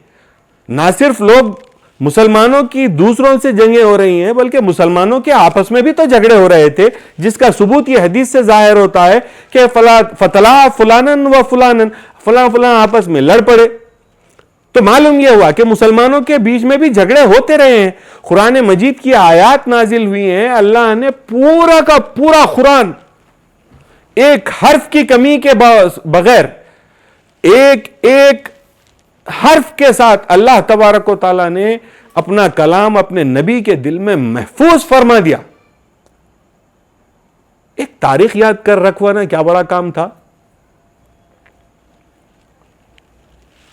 نہ صرف لوگ مسلمانوں کی دوسروں سے جنگیں ہو رہی ہیں بلکہ مسلمانوں کے آپس میں بھی تو جھگڑے ہو رہے تھے, جس کا ثبوت یہ حدیث سے ظاہر ہوتا ہے کہ فتلا فلانن و فلانن, فلاں آپس میں لڑ پڑے. تو معلوم یہ ہوا کہ مسلمانوں کے بیچ میں بھی جھگڑے ہوتے رہے ہیں. قرآن مجید کی آیات نازل ہوئی ہیں, اللہ نے پورا کا پورا قرآن ایک حرف کی کمی کے بغیر, ایک ایک حرف کے ساتھ اللہ تبارک و تعالیٰ نے اپنا کلام اپنے نبی کے دل میں محفوظ فرما دیا. ایک تاریخ یاد کر رکھوانا کیا بڑا کام تھا.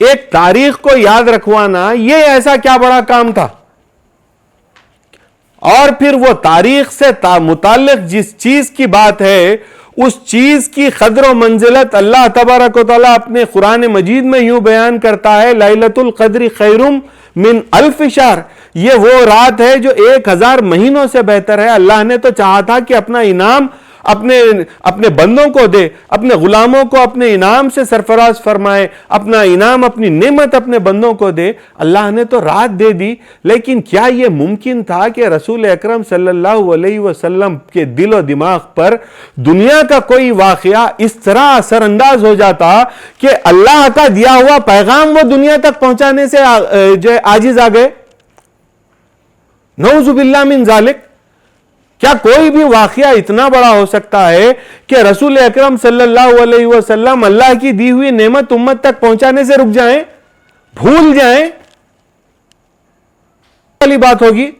ایک تاریخ کو یاد رکھوانا یہ ایسا کیا بڑا کام تھا. اور پھر وہ تاریخ سے متعلق جس چیز کی بات ہے اس چیز کی قدر و منزلت اللہ تبارک و تعالیٰ اپنے قرآن مجید میں یوں بیان کرتا ہے, لیلۃ القدر خیر من الف شہر, یہ وہ رات ہے جو 1000 مہینوں سے بہتر ہے. اللہ نے تو چاہا تھا کہ اپنا انعام اپنے بندوں کو دے, اپنے غلاموں کو اپنے انعام سے سرفراز فرمائے, اپنا انعام اپنی نعمت اپنے بندوں کو دے. اللہ نے تو رات دے دی, لیکن کیا یہ ممکن تھا کہ رسول اکرم صلی اللہ علیہ وسلم کے دل و دماغ پر دنیا کا کوئی واقعہ اس طرح اثر انداز ہو جاتا کہ اللہ کا دیا ہوا پیغام وہ دنیا تک پہنچانے سے عاجز آ گئے؟ نعوذ باللہ من ذالک. کیا کوئی بھی واقعہ اتنا بڑا ہو سکتا ہے کہ رسول اکرم صلی اللہ علیہ وسلم اللہ کی دی ہوئی نعمت امت تک پہنچانے سے رک جائیں, بھول جائیں؟ والی بات ہوگی.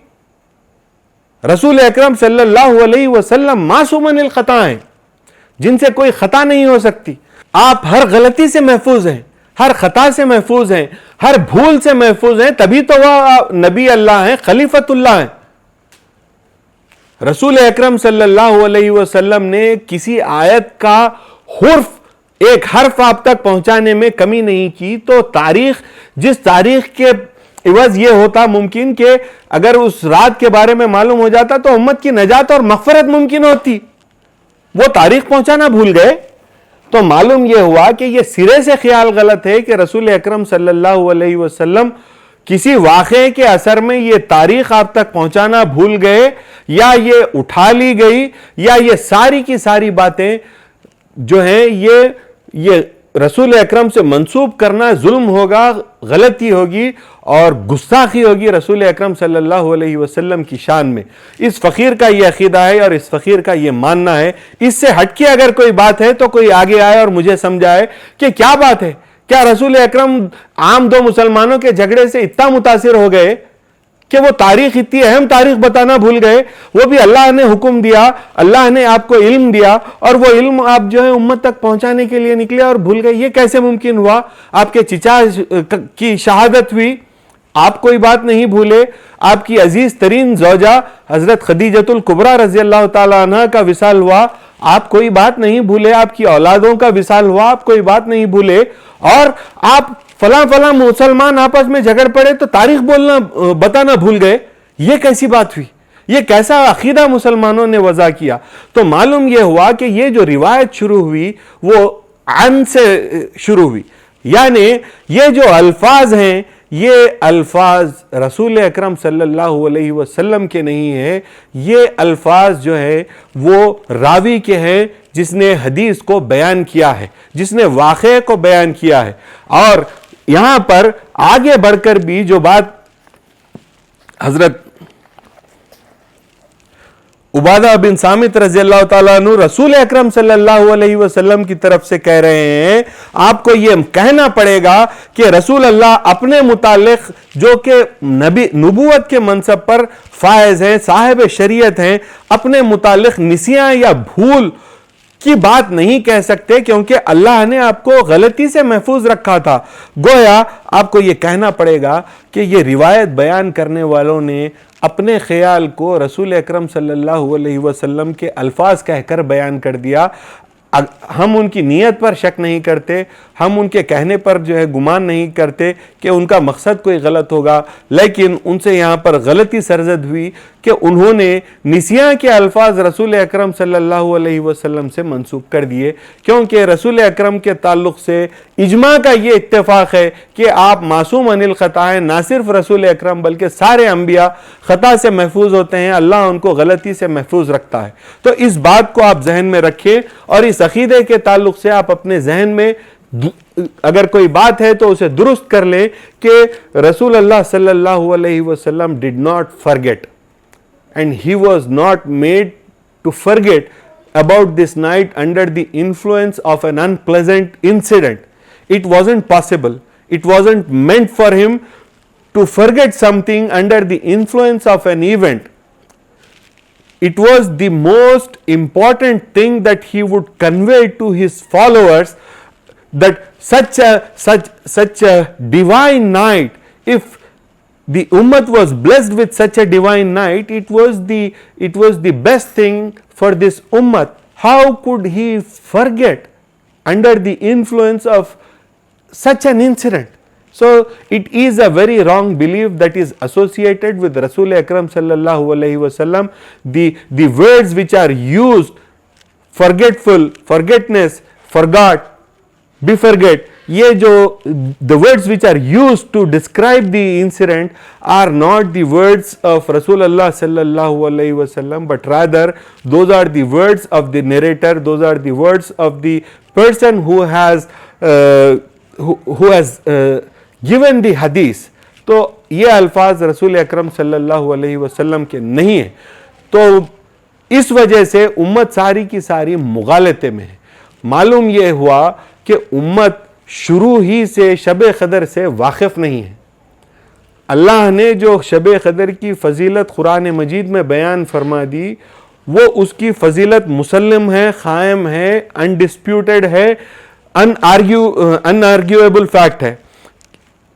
رسول اکرم صلی اللہ علیہ وسلم معصومن الخطا ہیں, جن سے کوئی خطا نہیں ہو سکتی. آپ ہر غلطی سے محفوظ ہیں, ہر خطا سے محفوظ ہیں, ہر بھول سے محفوظ ہیں, تبھی تو وہ نبی اللہ ہیں, خلیفت اللہ ہیں. رسول اکرم صلی اللہ علیہ وسلم نے کسی آیت کا ایک حرف آپ تک پہنچانے میں کمی نہیں کی. تو جس تاریخ کے عوض یہ ہوتا ممکن کہ اگر اس رات کے بارے میں معلوم ہو جاتا تو امت کی نجات اور مغفرت ممکن ہوتی, وہ تاریخ پہنچانا بھول گئے. تو معلوم یہ ہوا کہ یہ سرے سے خیال غلط ہے کہ رسول اکرم صلی اللہ علیہ وسلم کسی واقعے کے اثر میں یہ تاریخ آپ تک پہنچانا بھول گئے، یا یہ اٹھا لی گئی، یا یہ ساری کی ساری باتیں جو ہیں یہ رسول اکرم سے منسوب کرنا ظلم ہوگا، غلطی ہوگی اور گستاخی ہوگی رسول اکرم صلی اللہ علیہ وسلم کی شان میں۔ اس فقیر کا یہ عقیدہ ہے اور اس فقیر کا یہ ماننا ہے۔ اس سے ہٹ کے اگر کوئی بات ہے تو کوئی آگے آئے اور مجھے سمجھائے کہ کیا بات ہے۔ کیا رسول اکرم عام دو مسلمانوں کے جھگڑے سے اتنا متاثر ہو گئے کہ وہ تاریخ، اتنی اہم تاریخ بتانا بھول گئے؟ وہ بھی اللہ نے حکم دیا، اللہ نے آپ کو علم دیا، اور وہ علم آپ جو ہے امت تک پہنچانے کے لیے نکلے اور بھول گئے۔ یہ کیسے ممکن ہوا؟ آپ کے چچا کی شہادت ہوئی، آپ کوئی بات نہیں بھولے۔ آپ کی عزیز ترین زوجہ حضرت خدیجۃ الکبریٰ رضی اللہ تعالی عنہ کا وصال ہوا، آپ کوئی بات نہیں بھولے۔ آپ کی اولادوں کا وصال ہوا، آپ کوئی بات نہیں بھولے۔ اور آپ فلاں مسلمان آپس میں جھگڑ پڑے تو تاریخ بتانا بھول گئے۔ یہ کیسی بات ہوئی؟ یہ کیسا عقیدہ مسلمانوں نے وضع کیا؟ تو معلوم یہ ہوا کہ یہ جو روایت شروع ہوئی وہ عن سے شروع ہوئی، یعنی یہ جو الفاظ ہیں یہ الفاظ رسول اکرم صلی اللہ علیہ وسلم کے نہیں ہیں، یہ الفاظ جو ہے وہ راوی کے ہیں جس نے حدیث کو بیان کیا ہے، جس نے واقعے کو بیان کیا ہے۔ اور یہاں پر آگے بڑھ کر بھی جو بات حضرت عبادہ بن صامت رضی اللہ تعالیٰ عنہ رسول اکرم صلی اللہ علیہ وسلم کی طرف سے کہہ رہے ہیں، آپ کو یہ کہنا پڑے گا کہ رسول اللہ اپنے متعلق جو کہ نبوت کے منصب پر فائز ہیں، صاحب شریعت ہیں، اپنے متعلق نسیاں یا بھول کی بات نہیں کہہ سکتے، کیونکہ اللہ نے آپ کو غلطی سے محفوظ رکھا تھا۔ گویا آپ کو یہ کہنا پڑے گا کہ یہ روایت بیان کرنے والوں نے اپنے خیال کو رسول اکرم صلی اللہ علیہ وسلم کے الفاظ کہہ کر بیان کر دیا۔ ہم ان کی نیت پر شک نہیں کرتے، ہم ان کے کہنے پر جو ہے گمان نہیں کرتے کہ ان کا مقصد کوئی غلط ہوگا، لیکن ان سے یہاں پر غلطی سرزد ہوئی کہ انہوں نے نسیاں کے الفاظ رسول اکرم صلی اللہ علیہ وسلم سے منسوب کر دیے، کیونکہ رسول اکرم کے تعلق سے اجماع کا یہ اتفاق ہے کہ آپ معصوم عن الخطا ہیں۔ نہ صرف رسول اکرم بلکہ سارے انبیاء خطا سے محفوظ ہوتے ہیں، اللہ ان کو غلطی سے محفوظ رکھتا ہے۔ تو اس بات کو آپ ذہن میں رکھیں، اور اس عقیدے کے تعلق سے آپ اپنے ذہن میں اگر کوئی بات ہے تو اسے درست کر لیں کہ رسول اللہ صلی اللہ علیہ وسلم did not forget and he was not made to forget about this night under the influence of an unpleasant incident. It wasn't possible. It wasn't meant for him to forget something under the influence of an event. It was the most important thing that he would convey to his followers, that such a divine night, if the ummah was blessed with such a divine night, it was the best thing for this ummah. How could he forget under the influence of such an incident? So it is a very wrong belief that is associated with Rasul Akram sallallahu alaihi wasallam. The words which are used, forgetful, forgetness, forgot, be forget, یہ جو the words which are used to describe the incident are not the words of Rasulullah sallallahu alaihi wasallam, but rather those are the words of the narrator, those are the words of the person who has given the hadith. تو یہ الفاظ رسول اکرم صلی اللہ علیہ وسلم کے نہیں ہیں، تو اس وجہ سے امت ساری کی ساری مغالطے میں ہے۔ معلوم یہ ہوا کہ امت شروع ہی سے شب قدر سے واقف نہیں ہے۔ اللہ نے جو شب قدر کی فضیلت قرآن مجید میں بیان فرما دی، وہ اس کی فضیلت مسلم ہے، قائم ہے، انڈسپیوٹڈ ہے، انارگیویبل فیکٹ ہے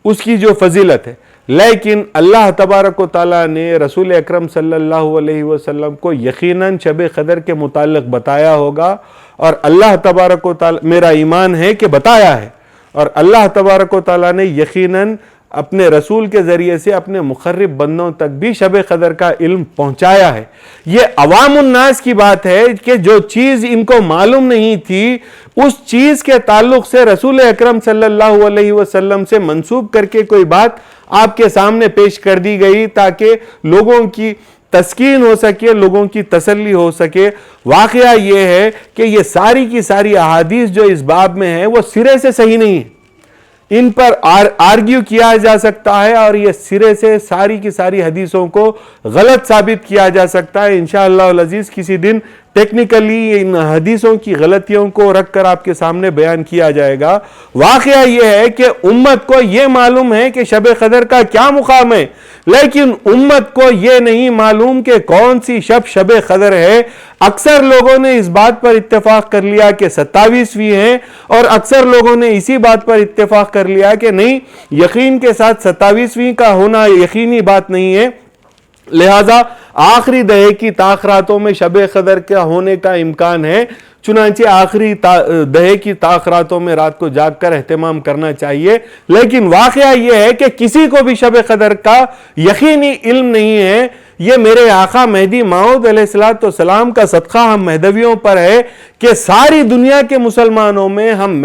اس کی جو فضیلت ہے۔ لیکن اللہ تبارک و تعالیٰ نے رسول اکرم صلی اللہ علیہ وسلم کو یقیناً شب قدر کے متعلق بتایا ہوگا، اور اللہ تبارک و تعالیٰ، میرا ایمان ہے کہ بتایا ہے، اور اللہ تبارک و تعالیٰ نے یقیناً اپنے رسول کے ذریعے سے اپنے مقرب بندوں تک بھی شب قدر کا علم پہنچایا ہے. یہ عوام الناس کی بات ہے کہ جو چیز ان کو معلوم نہیں تھی اس چیز کے تعلق سے رسول اکرم صلی اللہ علیہ وسلم سے منسوب کر کے کوئی بات آپ کے سامنے پیش کر دی گئی تاکہ لوگوں کی تسکین ہو سکے, لوگوں کی تسلی ہو سکے. واقعہ یہ ہے کہ یہ ساری کی ساری احادیث جو اس باب میں ہیں وہ سرے سے صحیح نہیں ہیں, ان پر آرگیو کیا جا سکتا ہے اور یہ سرے سے ساری کی ساری حدیثوں کو غلط ثابت کیا جا سکتا ہے. انشاءاللہ العزیز کسی دن ٹیکنیکلی ان حدیثوں کی غلطیوں کو رکھ کر آپ کے سامنے بیان کیا جائے گا. واقعہ یہ ہے کہ امت کو یہ معلوم ہے کہ شب قدر کا کیا مقام ہے, لیکن امت کو یہ نہیں معلوم کہ کون سی شب قدر ہے. اکثر لوگوں نے اس بات پر اتفاق کر لیا کہ 27ویں ہے, اور اکثر لوگوں نے اسی بات پر اتفاق کر لیا کہ نہیں, یقین کے ساتھ 27ویں کا ہونا یقینی بات نہیں ہے, لہذا آخری دہے کی تاخراتوں میں شب قدر کا ہونے کا امکان ہے. چنانچہ آخری دہے کی تاخراتوں میں رات کو جاگ کر اہتمام کرنا چاہیے. لیکن واقعہ یہ ہے کہ کسی کو بھی شب قدر کا یقینی علم نہیں ہے. یہ میرے آقا مہدی موعود علیہ السلام کا صدقہ ہم مہدویوں پر ہے کہ ساری دنیا کے مسلمانوں میں ہم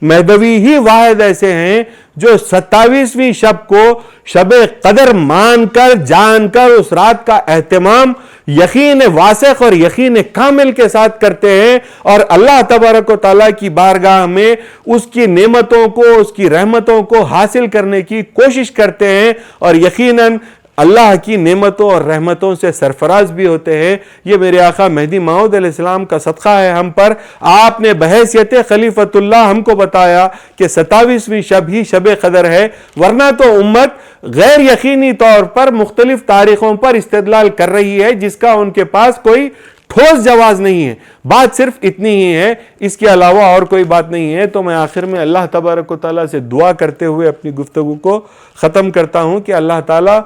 مہدوی ہی واحد ایسے ہیں جو 27ویں شب کو شب قدر مان کر جان کر اس رات کا اہتمام یقین واسق اور یقین کامل کے ساتھ کرتے ہیں, اور اللہ تبارک و تعالیٰ کی بارگاہ میں اس کی نعمتوں کو, اس کی رحمتوں کو حاصل کرنے کی کوشش کرتے ہیں, اور یقیناً اللہ کی نعمتوں اور رحمتوں سے سرفراز بھی ہوتے ہیں. یہ میرے آقا مہدی موعود علیہ السلام کا صدقہ ہے ہم پر. آپ نے بحیثیت خلیفۃ اللہ ہم کو بتایا کہ 27ویں شب ہی شب قدر ہے, ورنہ تو امت غیر یقینی طور پر مختلف تاریخوں پر استدلال کر رہی ہے جس کا ان کے پاس کوئی ٹھوس جواز نہیں ہے. بات صرف اتنی ہی ہے, اس کے علاوہ اور کوئی بات نہیں ہے. تو میں آخر میں اللہ تبارک و تعالیٰ سے دعا کرتے ہوئے اپنی گفتگو کو ختم کرتا ہوں کہ اللہ تعالیٰ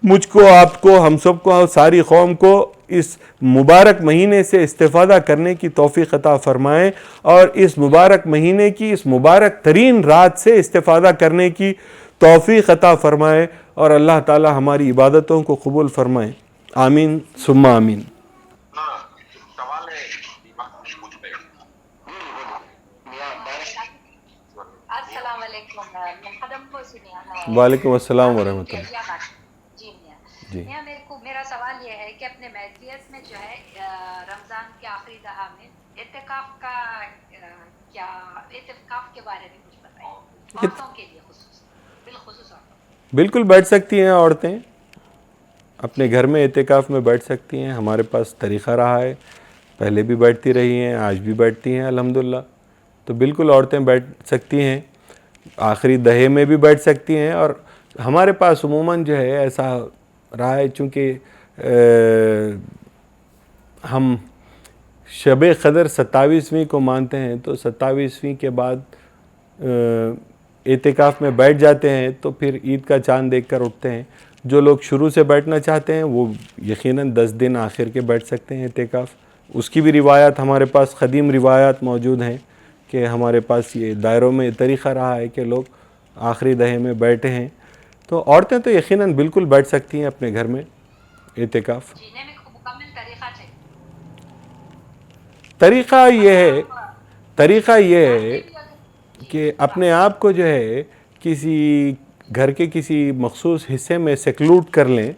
مجھ کو, آپ کو, ہم سب کو, ساری قوم کو اس مبارک مہینے سے استفادہ کرنے کی توفیق عطا فرمائیں, اور اس مبارک مہینے کی اس مبارک ترین رات سے استفادہ کرنے کی توفیق عطا فرمائیں, اور اللہ تعالی ہماری عبادتوں کو قبول فرمائیں. آمین ثم آمین. السلام علیکم. وعلیکم السلام ورحمۃ اللہ. جی میرا سوال یہ ہے کہ اپنے مہدویت میں جو ہے رمضان کے آخری دہا میں اعتکاف کا کیا, اعتکاف کے بارے میں کچھ بتائیں, عورتوں کے لیے بالخصوص عورتوں. بالکل بیٹھ سکتی ہیں عورتیں, اپنے گھر میں اعتکاف میں بیٹھ سکتی ہیں. ہمارے پاس طریقہ رہا ہے, پہلے بھی بیٹھتی رہی ہیں, آج بھی بیٹھتی ہیں الحمدللہ. تو بالکل عورتیں بیٹھ سکتی ہیں, آخری دہے میں بھی بیٹھ سکتی ہیں. اور ہمارے پاس عموماً جو ہے ایسا رہا ہے, چونکہ ہم شب قدر 27ویں کو مانتے ہیں, تو 27ویں کے بعد اعتکاف میں بیٹھ جاتے ہیں, تو پھر عید کا چاند دیکھ کر اٹھتے ہیں. جو لوگ شروع سے بیٹھنا چاہتے ہیں وہ یقیناً 10 دن آخر کے بیٹھ سکتے ہیں اعتکاف. اس کی بھی روایات ہمارے پاس قدیم روایات موجود ہیں کہ ہمارے پاس یہ دائروں میں طریقہ رہا ہے کہ لوگ آخری دہے میں بیٹھے ہیں. تو عورتیں تو یقیناً بالکل بیٹھ سکتی ہیں اپنے گھر میں اعتکاف. طریقہ یہ ہے کہ اپنے آپ کو جو ہے کسی گھر کے کسی مخصوص حصے میں سیکلوٹ کر لیں,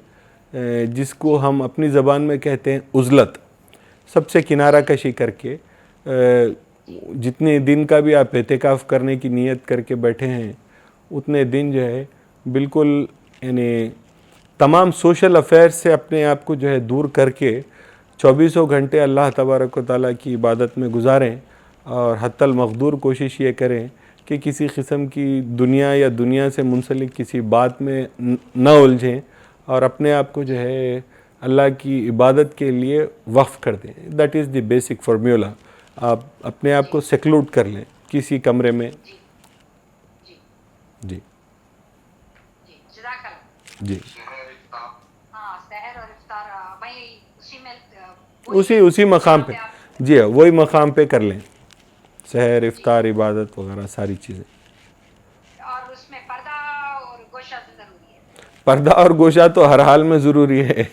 جس کو ہم اپنی زبان میں کہتے ہیں عزلت. سب سے کنارہ کشی کر کے جتنے دن کا بھی آپ اعتکاف کرنے کی نیت کر کے بیٹھے ہیں اتنے دن جو ہے بالکل یعنی تمام سوشل افیئر سے اپنے آپ کو جو ہے دور کر کے 24 گھنٹے اللہ تبارک و تعالیٰ کی عبادت میں گزاریں, اور حتی المقدور کوشش یہ کریں کہ کسی قسم کی دنیا یا دنیا سے منسلک کسی بات میں نہ الجھیں, اور اپنے آپ کو جو ہے اللہ کی عبادت کے لیے وقف کر دیں. That is the basic formula. آپ اپنے آپ کو سیکلوٹ کر لیں کسی کمرے میں. جی جی اسی مقام پہ, جی وہی مقام پہ کر لیں, سحر افطار عبادت وغیرہ ساری چیزیں. اور اس میں پردہ اور پردہ اور گوشہ تو ہر حال میں ضروری ہے،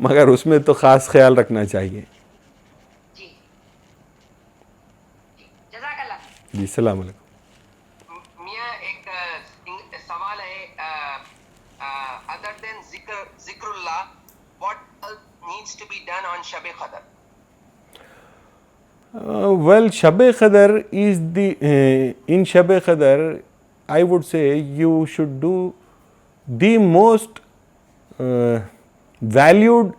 مگر اس میں تو خاص خیال رکھنا چاہیے. جی جزاک اللہ. جی السلام علیکم. میاں ایک سوال ہے، ادر دین ذکر اللہ what needs to be done on شب قدر؟ Well, Shab Qadr is in Shab Qadr, I would say you should do the most valued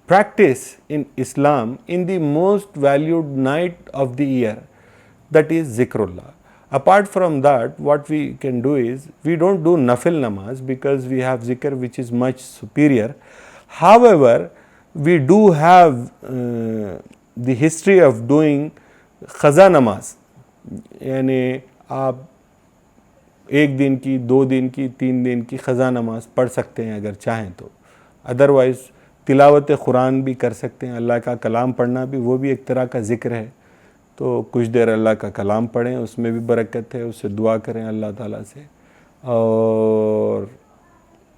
practice in Islam in the most valued night of the year, that is Zikrullah. Apart from that, what we can do is, we don't do Nafil namaz because we have Zikr which is much superior. However, we do have the history of doing Khaza namaz, یعنی آپ ایک دن کی، 2 دن کی، 3 دن کی خزا نماز پڑھ سکتے ہیں اگر چاہیں تو. ادروائز تلاوت قرآن بھی کر سکتے ہیں، اللہ کا کلام پڑھنا بھی وہ بھی ایک طرح کا ذکر ہے. تو کچھ دیر اللہ کا کلام پڑھیں، اس میں بھی برکت ہے، اس سے دعا کریں اللہ تعالیٰ سے. اور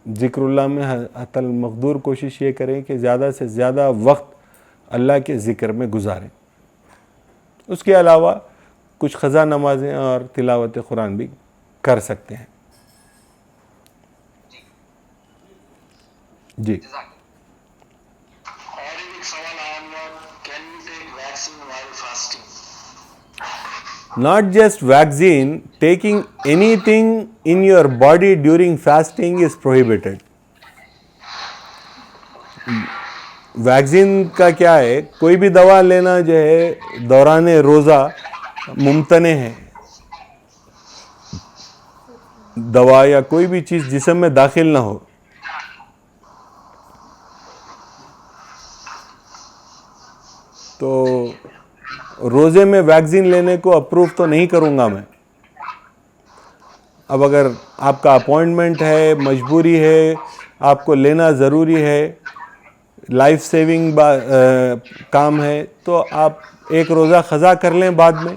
ذکر اللہ میں حتی المقدور کوشش یہ کریں کہ زیادہ سے زیادہ وقت اللہ کے ذکر میں گزاریں. اس کے علاوہ کچھ قضا نمازیں اور تلاوت قرآن بھی کر سکتے ہیں. جی اور ایک سوال آیا ہوا، can you take vaccine while fasting? Not just vaccine, taking anything in your body during fasting is prohibited. Vaccine کا کیا ہے، کوئی بھی دوا لینا جو ہے دوران روزہ ممتنع ہے. دوا یا کوئی بھی چیز جسم میں داخل نہ ہو. تو روزے میں ویکسین لینے کو اپروو تو نہیں کروں گا میں. اب اگر آپ کا اپوائنٹمنٹ ہے، مجبوری ہے، آپ کو لینا ضروری ہے، لائف سیونگ کام ہے، تو آپ ایک روزہ قضا کر لیں بعد میں.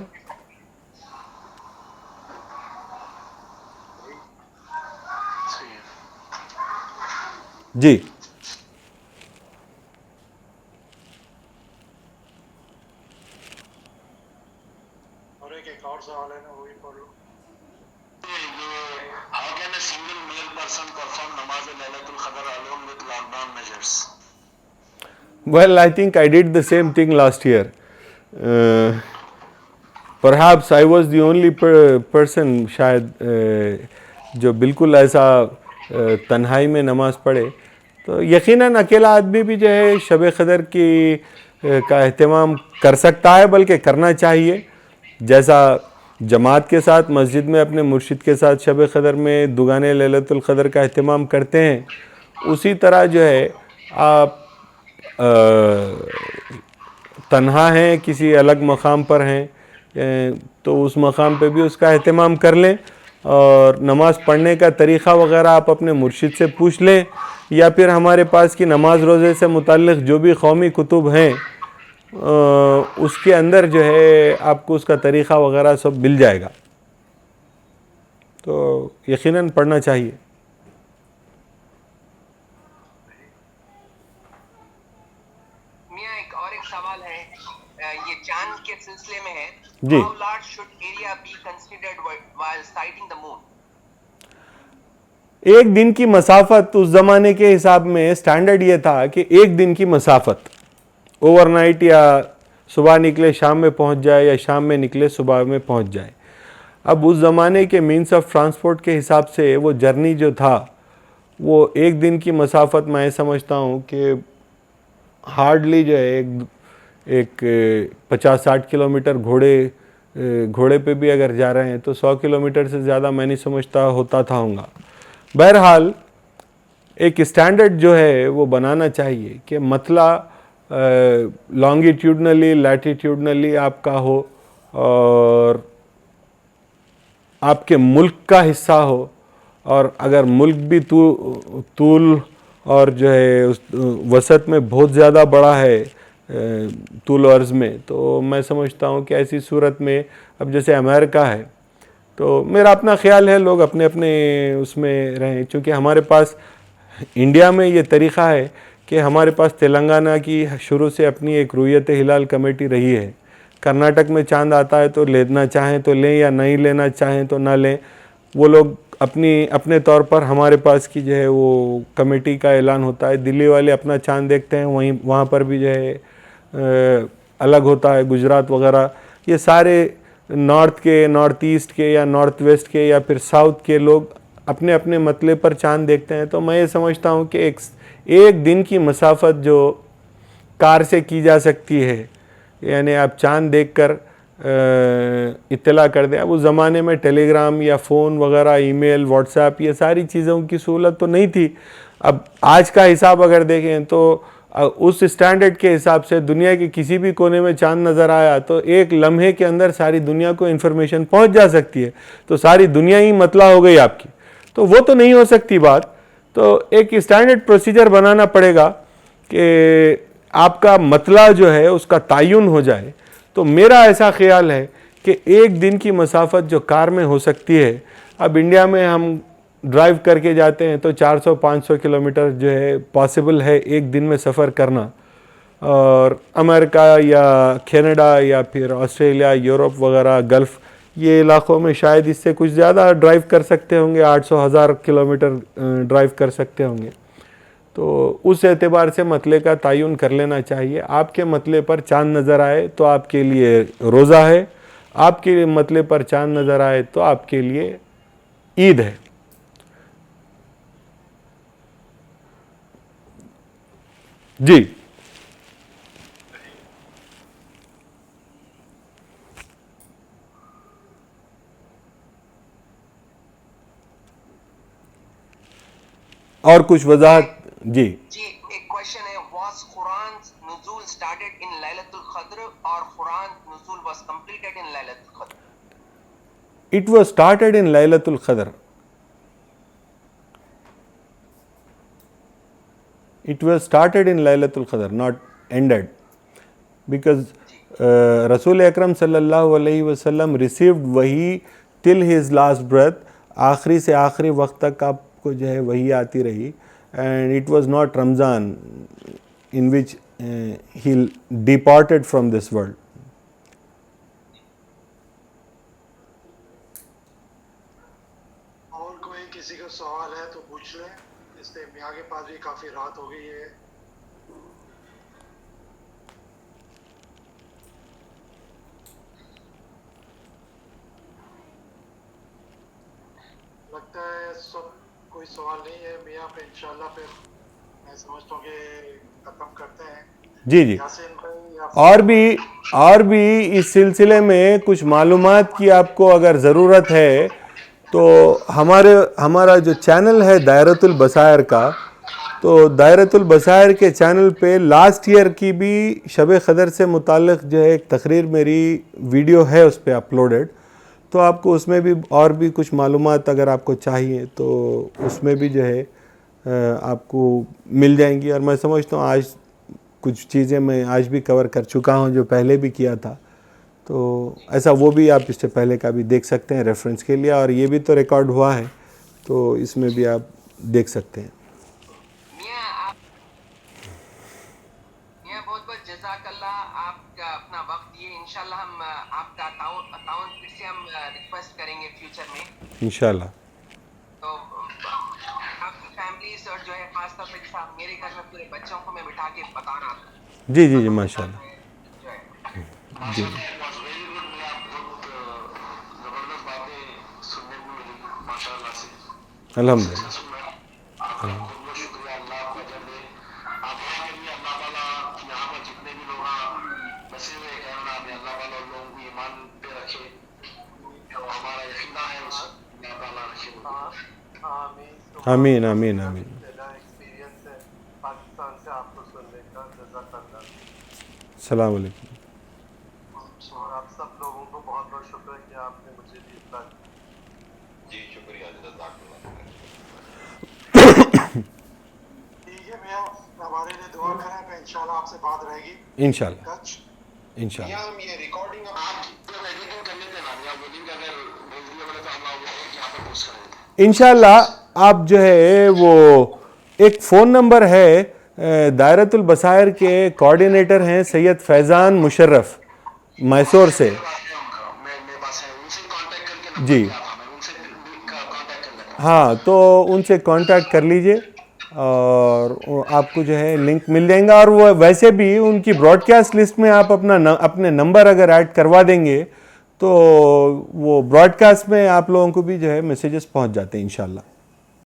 جی اور ایک اور سوال ہے نا، وہی پڑھ لو. How can a single male person perform نماز لیلۃ القدر along with lockdown measures? Well, I think I did the same thing last year. Perhaps I was the only person شاید جو بالکل ایسا تنہائی میں نماز پڑھے. تو یقیناً اکیلا آدمی بھی جو ہے شب قدر کا اہتمام کر سکتا ہے، بلکہ کرنا چاہیے. جیسا جماعت کے ساتھ مسجد میں اپنے مرشد کے ساتھ شب قدر میں دوگانے لیلۃ القدر کا اہتمام کرتے ہیں، اسی طرح جو ہے آپ تنہا ہیں، کسی الگ مقام پر ہیں، تو اس مقام پہ بھی اس کا اہتمام کر لیں. اور نماز پڑھنے کا طریقہ وغیرہ آپ اپنے مرشد سے پوچھ لیں، یا پھر ہمارے پاس کی نماز روزے سے متعلق جو بھی قومی کتب ہیں اس کے اندر جو ہے آپ کو اس کا طریقہ وغیرہ سب مل جائے گا. تو یقیناً پڑھنا چاہیے. میاں ایک سوال ہے، یہ چاند کے سلسلے میں ہے. جی. How large should area be considered while sighting the moon? ایک دن کی مسافت اس زمانے کے حساب میں سٹینڈرڈ یہ تھا کہ ایک دن کی مسافت اوور نائٹ، یا صبح نکلے شام میں پہنچ جائے، یا شام میں نکلے صبح میں پہنچ جائے. اب اس زمانے کے مینس آف ٹرانسپورٹ کے حساب سے وہ جرنی جو تھا وہ ایک دن کی مسافت میں سمجھتا ہوں کہ ہارڈلی جو ہے ایک 50-60 کلومیٹر گھوڑے پہ بھی اگر جا رہے ہیں تو 100 کلومیٹر سے زیادہ میں نہیں سمجھتا ہوتا تھا ہوں گا. بہرحال ایک اسٹینڈرڈ جو ہے وہ بنانا چاہیے کہ مطلع لانگیٹیوڈنلی لیٹیٹیوڈنلی آپ کا ہو، اور آپ کے ملک کا حصہ ہو. اور اگر ملک بھی طول اور جو ہے وسعت میں بہت زیادہ بڑا ہے طول و عرض میں، تو میں سمجھتا ہوں کہ ایسی صورت میں اب جیسے امریکہ ہے، تو میرا اپنا خیال ہے لوگ اپنے اپنے اس میں رہیں، چونکہ ہمارے پاس انڈیا میں یہ طریقہ ہے کہ ہمارے پاس تلنگانہ کی شروع سے اپنی ایک رؤیت ہلال کمیٹی رہی ہے. کرناٹک میں چاند آتا ہے تو لینا چاہیں تو لیں یا نہیں لینا چاہیں تو نہ لیں. وہ لوگ اپنے طور پر ہمارے پاس کی جو ہے وہ کمیٹی کا اعلان ہوتا ہے. دلی والے اپنا چاند دیکھتے ہیں, وہاں پر بھی جو ہے الگ ہوتا ہے. گجرات وغیرہ یہ سارے نارتھ کے, نارتھ ایسٹ کے یا نارتھ ویسٹ کے یا پھر ساؤتھ کے لوگ اپنے اپنے مطلع پر چاند دیکھتے ہیں. تو میں یہ سمجھتا ہوں کہ ایک دن کی مسافت جو کار سے کی جا سکتی ہے, یعنی آپ چاند دیکھ کر اطلاع کر دیں. اب اس زمانے میں ٹیلی گرام یا فون وغیرہ, ای میل, واٹس ایپ, یہ ساری چیزوں کی سہولت تو نہیں تھی. اب آج کا حساب اگر دیکھیں تو اس اسٹینڈرڈ کے حساب سے دنیا کے کسی بھی کونے میں چاند نظر آیا تو ایک لمحے کے اندر ساری دنیا کو انفارمیشن پہنچ جا سکتی ہے. تو ساری دنیا ہی مطلع ہو گئی آپ کی, تو وہ تو نہیں ہو سکتی بات. تو ایک اسٹینڈرڈ پروسیجر بنانا پڑے گا کہ آپ کا مطلع جو ہے اس کا تعین ہو جائے. تو میرا ایسا خیال ہے کہ ایک دن کی مسافت جو کار میں ہو سکتی ہے, اب انڈیا میں ہم ڈرائیو کر کے جاتے ہیں تو 400-500 کلومیٹر جو ہے پاسبل ہے ایک دن میں سفر کرنا. اور امریکہ یا کینیڈا یا پھر آسٹریلیا, یورپ وغیرہ, گلف یہ علاقوں میں شاید اس سے کچھ زیادہ ڈرائیو کر سکتے ہوں گے, 800-1000 کلومیٹر ڈرائیو کر سکتے ہوں گے. تو اس اعتبار سے مطلع کا تعین کر لینا چاہیے. آپ کے مطلع پر چاند نظر آئے تو آپ کے لیے روزہ ہے, آپ کے مطلع پر چاند نظر آئے تو آپ کے لیے عید ہے. جی اور کچھ وضاحت. جی ایک کوشچن ہے, واز قرآن نزول started in لیلۃ القدر اور قرآن نزول was completed in لیلۃ القدر؟ It was started in لیلۃ القدر. It was started in لیلۃ القدر, not ended, because رسول اکرم صلی اللہ علیہ وسلم received وحی till his last breath. آخری سے آخری وقت تک آپ کو جو ہے وحی آتی رہی. And it was not Ramzan in which he departed from this world. اور کوئی کسی کا سوال ہے تو پوچھ لیں, اس سے میاں کے پاس بھی کافی رات ہو گئی ہے. لگتا ہے سب کوئی سوال نہیں ہے میاں. پہ انشاءاللہ پھر میں سمجھتا ہوں کہ ختم کرتے ہیں. جی جی, اور بھی اس سلسلے میں کچھ معلومات کی آپ کو اگر ضرورت ہے تو ہمارا جو چینل ہے دائرۃ البصائر کا, تو دائرۃ البصائر کے چینل پہ لاسٹ ایئر کی بھی شب قدر سے متعلق جو ہے ایک تقریر میری ویڈیو ہے اس پہ اپلوڈڈ. تو آپ کو اس میں بھی اور بھی کچھ معلومات اگر آپ کو چاہیے تو اس میں بھی جو ہے آپ کو مل جائیں گی. اور میں سمجھتا ہوں آج کچھ چیزیں میں آج بھی کور کر چکا ہوں جو پہلے بھی کیا تھا. تو ایسا وہ بھی آپ اس سے پہلے کا بھی دیکھ سکتے ہیں ریفرنس کے لیے, اور یہ بھی تو ریکارڈ ہوا ہے تو اس میں بھی آپ دیکھ سکتے ہیں. بہت بہت جزاک اللہ, آپ کا اپنا وقت دیے. انشاءاللہ ہم آپ کا تعاون پھر سے ہم ریکویسٹ کریں گے فیوچر میں انشاءاللہ. تو آپ کی فیملیز اور جو ہے خاص طور پہ میرے گھر میں پورے بچوں کو میں بٹھا کے بتا رہا تھا. جی جی جی ماشاء اللہ. جی الحمد للہ. آمین آمین آمین. السلام علیکم. آپ سب لوگوں کو بہت بہت شکریہ کہ آپ نے مجھے بھی اطلاع دی. جی شکریہ, جزاک اللہ. ٹھیک ہے میاں, ہمارے لیے دعا کریں. میں انشاءاللہ آپ سے بات رہے گی انشاءاللہ انشاءاللہ. ہم یہ ریکارڈنگ آپ جب ایڈیٹنگ کرنے کے نا یا ویڈنگ اگر بھیج دیا بولے تو ہم یہاں پہ پوسٹ کریں گے انشاءاللہ. آپ جو ہے وہ ایک فون نمبر ہے دائرۃ البصائر کے کوآرڈینیٹر ہیں سید فیضان مشرف میسور سے. میرے پاس ہے, ان سے کانٹیکٹ کر کے جی ان سے کانٹیکٹ کر لیتا ہوں. ہاں, تو ان سے کانٹیکٹ کر لیجئے اور آپ کو جو ہے لنک مل جائیں گا. اور وہ ویسے بھی ان کی براڈ کاسٹ لسٹ میں آپ اپنے نمبر اگر ایڈ کروا دیں گے تو وہ براڈ کاسٹ میں آپ لوگوں کو بھی جو ہے میسیجز پہنچ جاتے ہیں انشاءاللہ.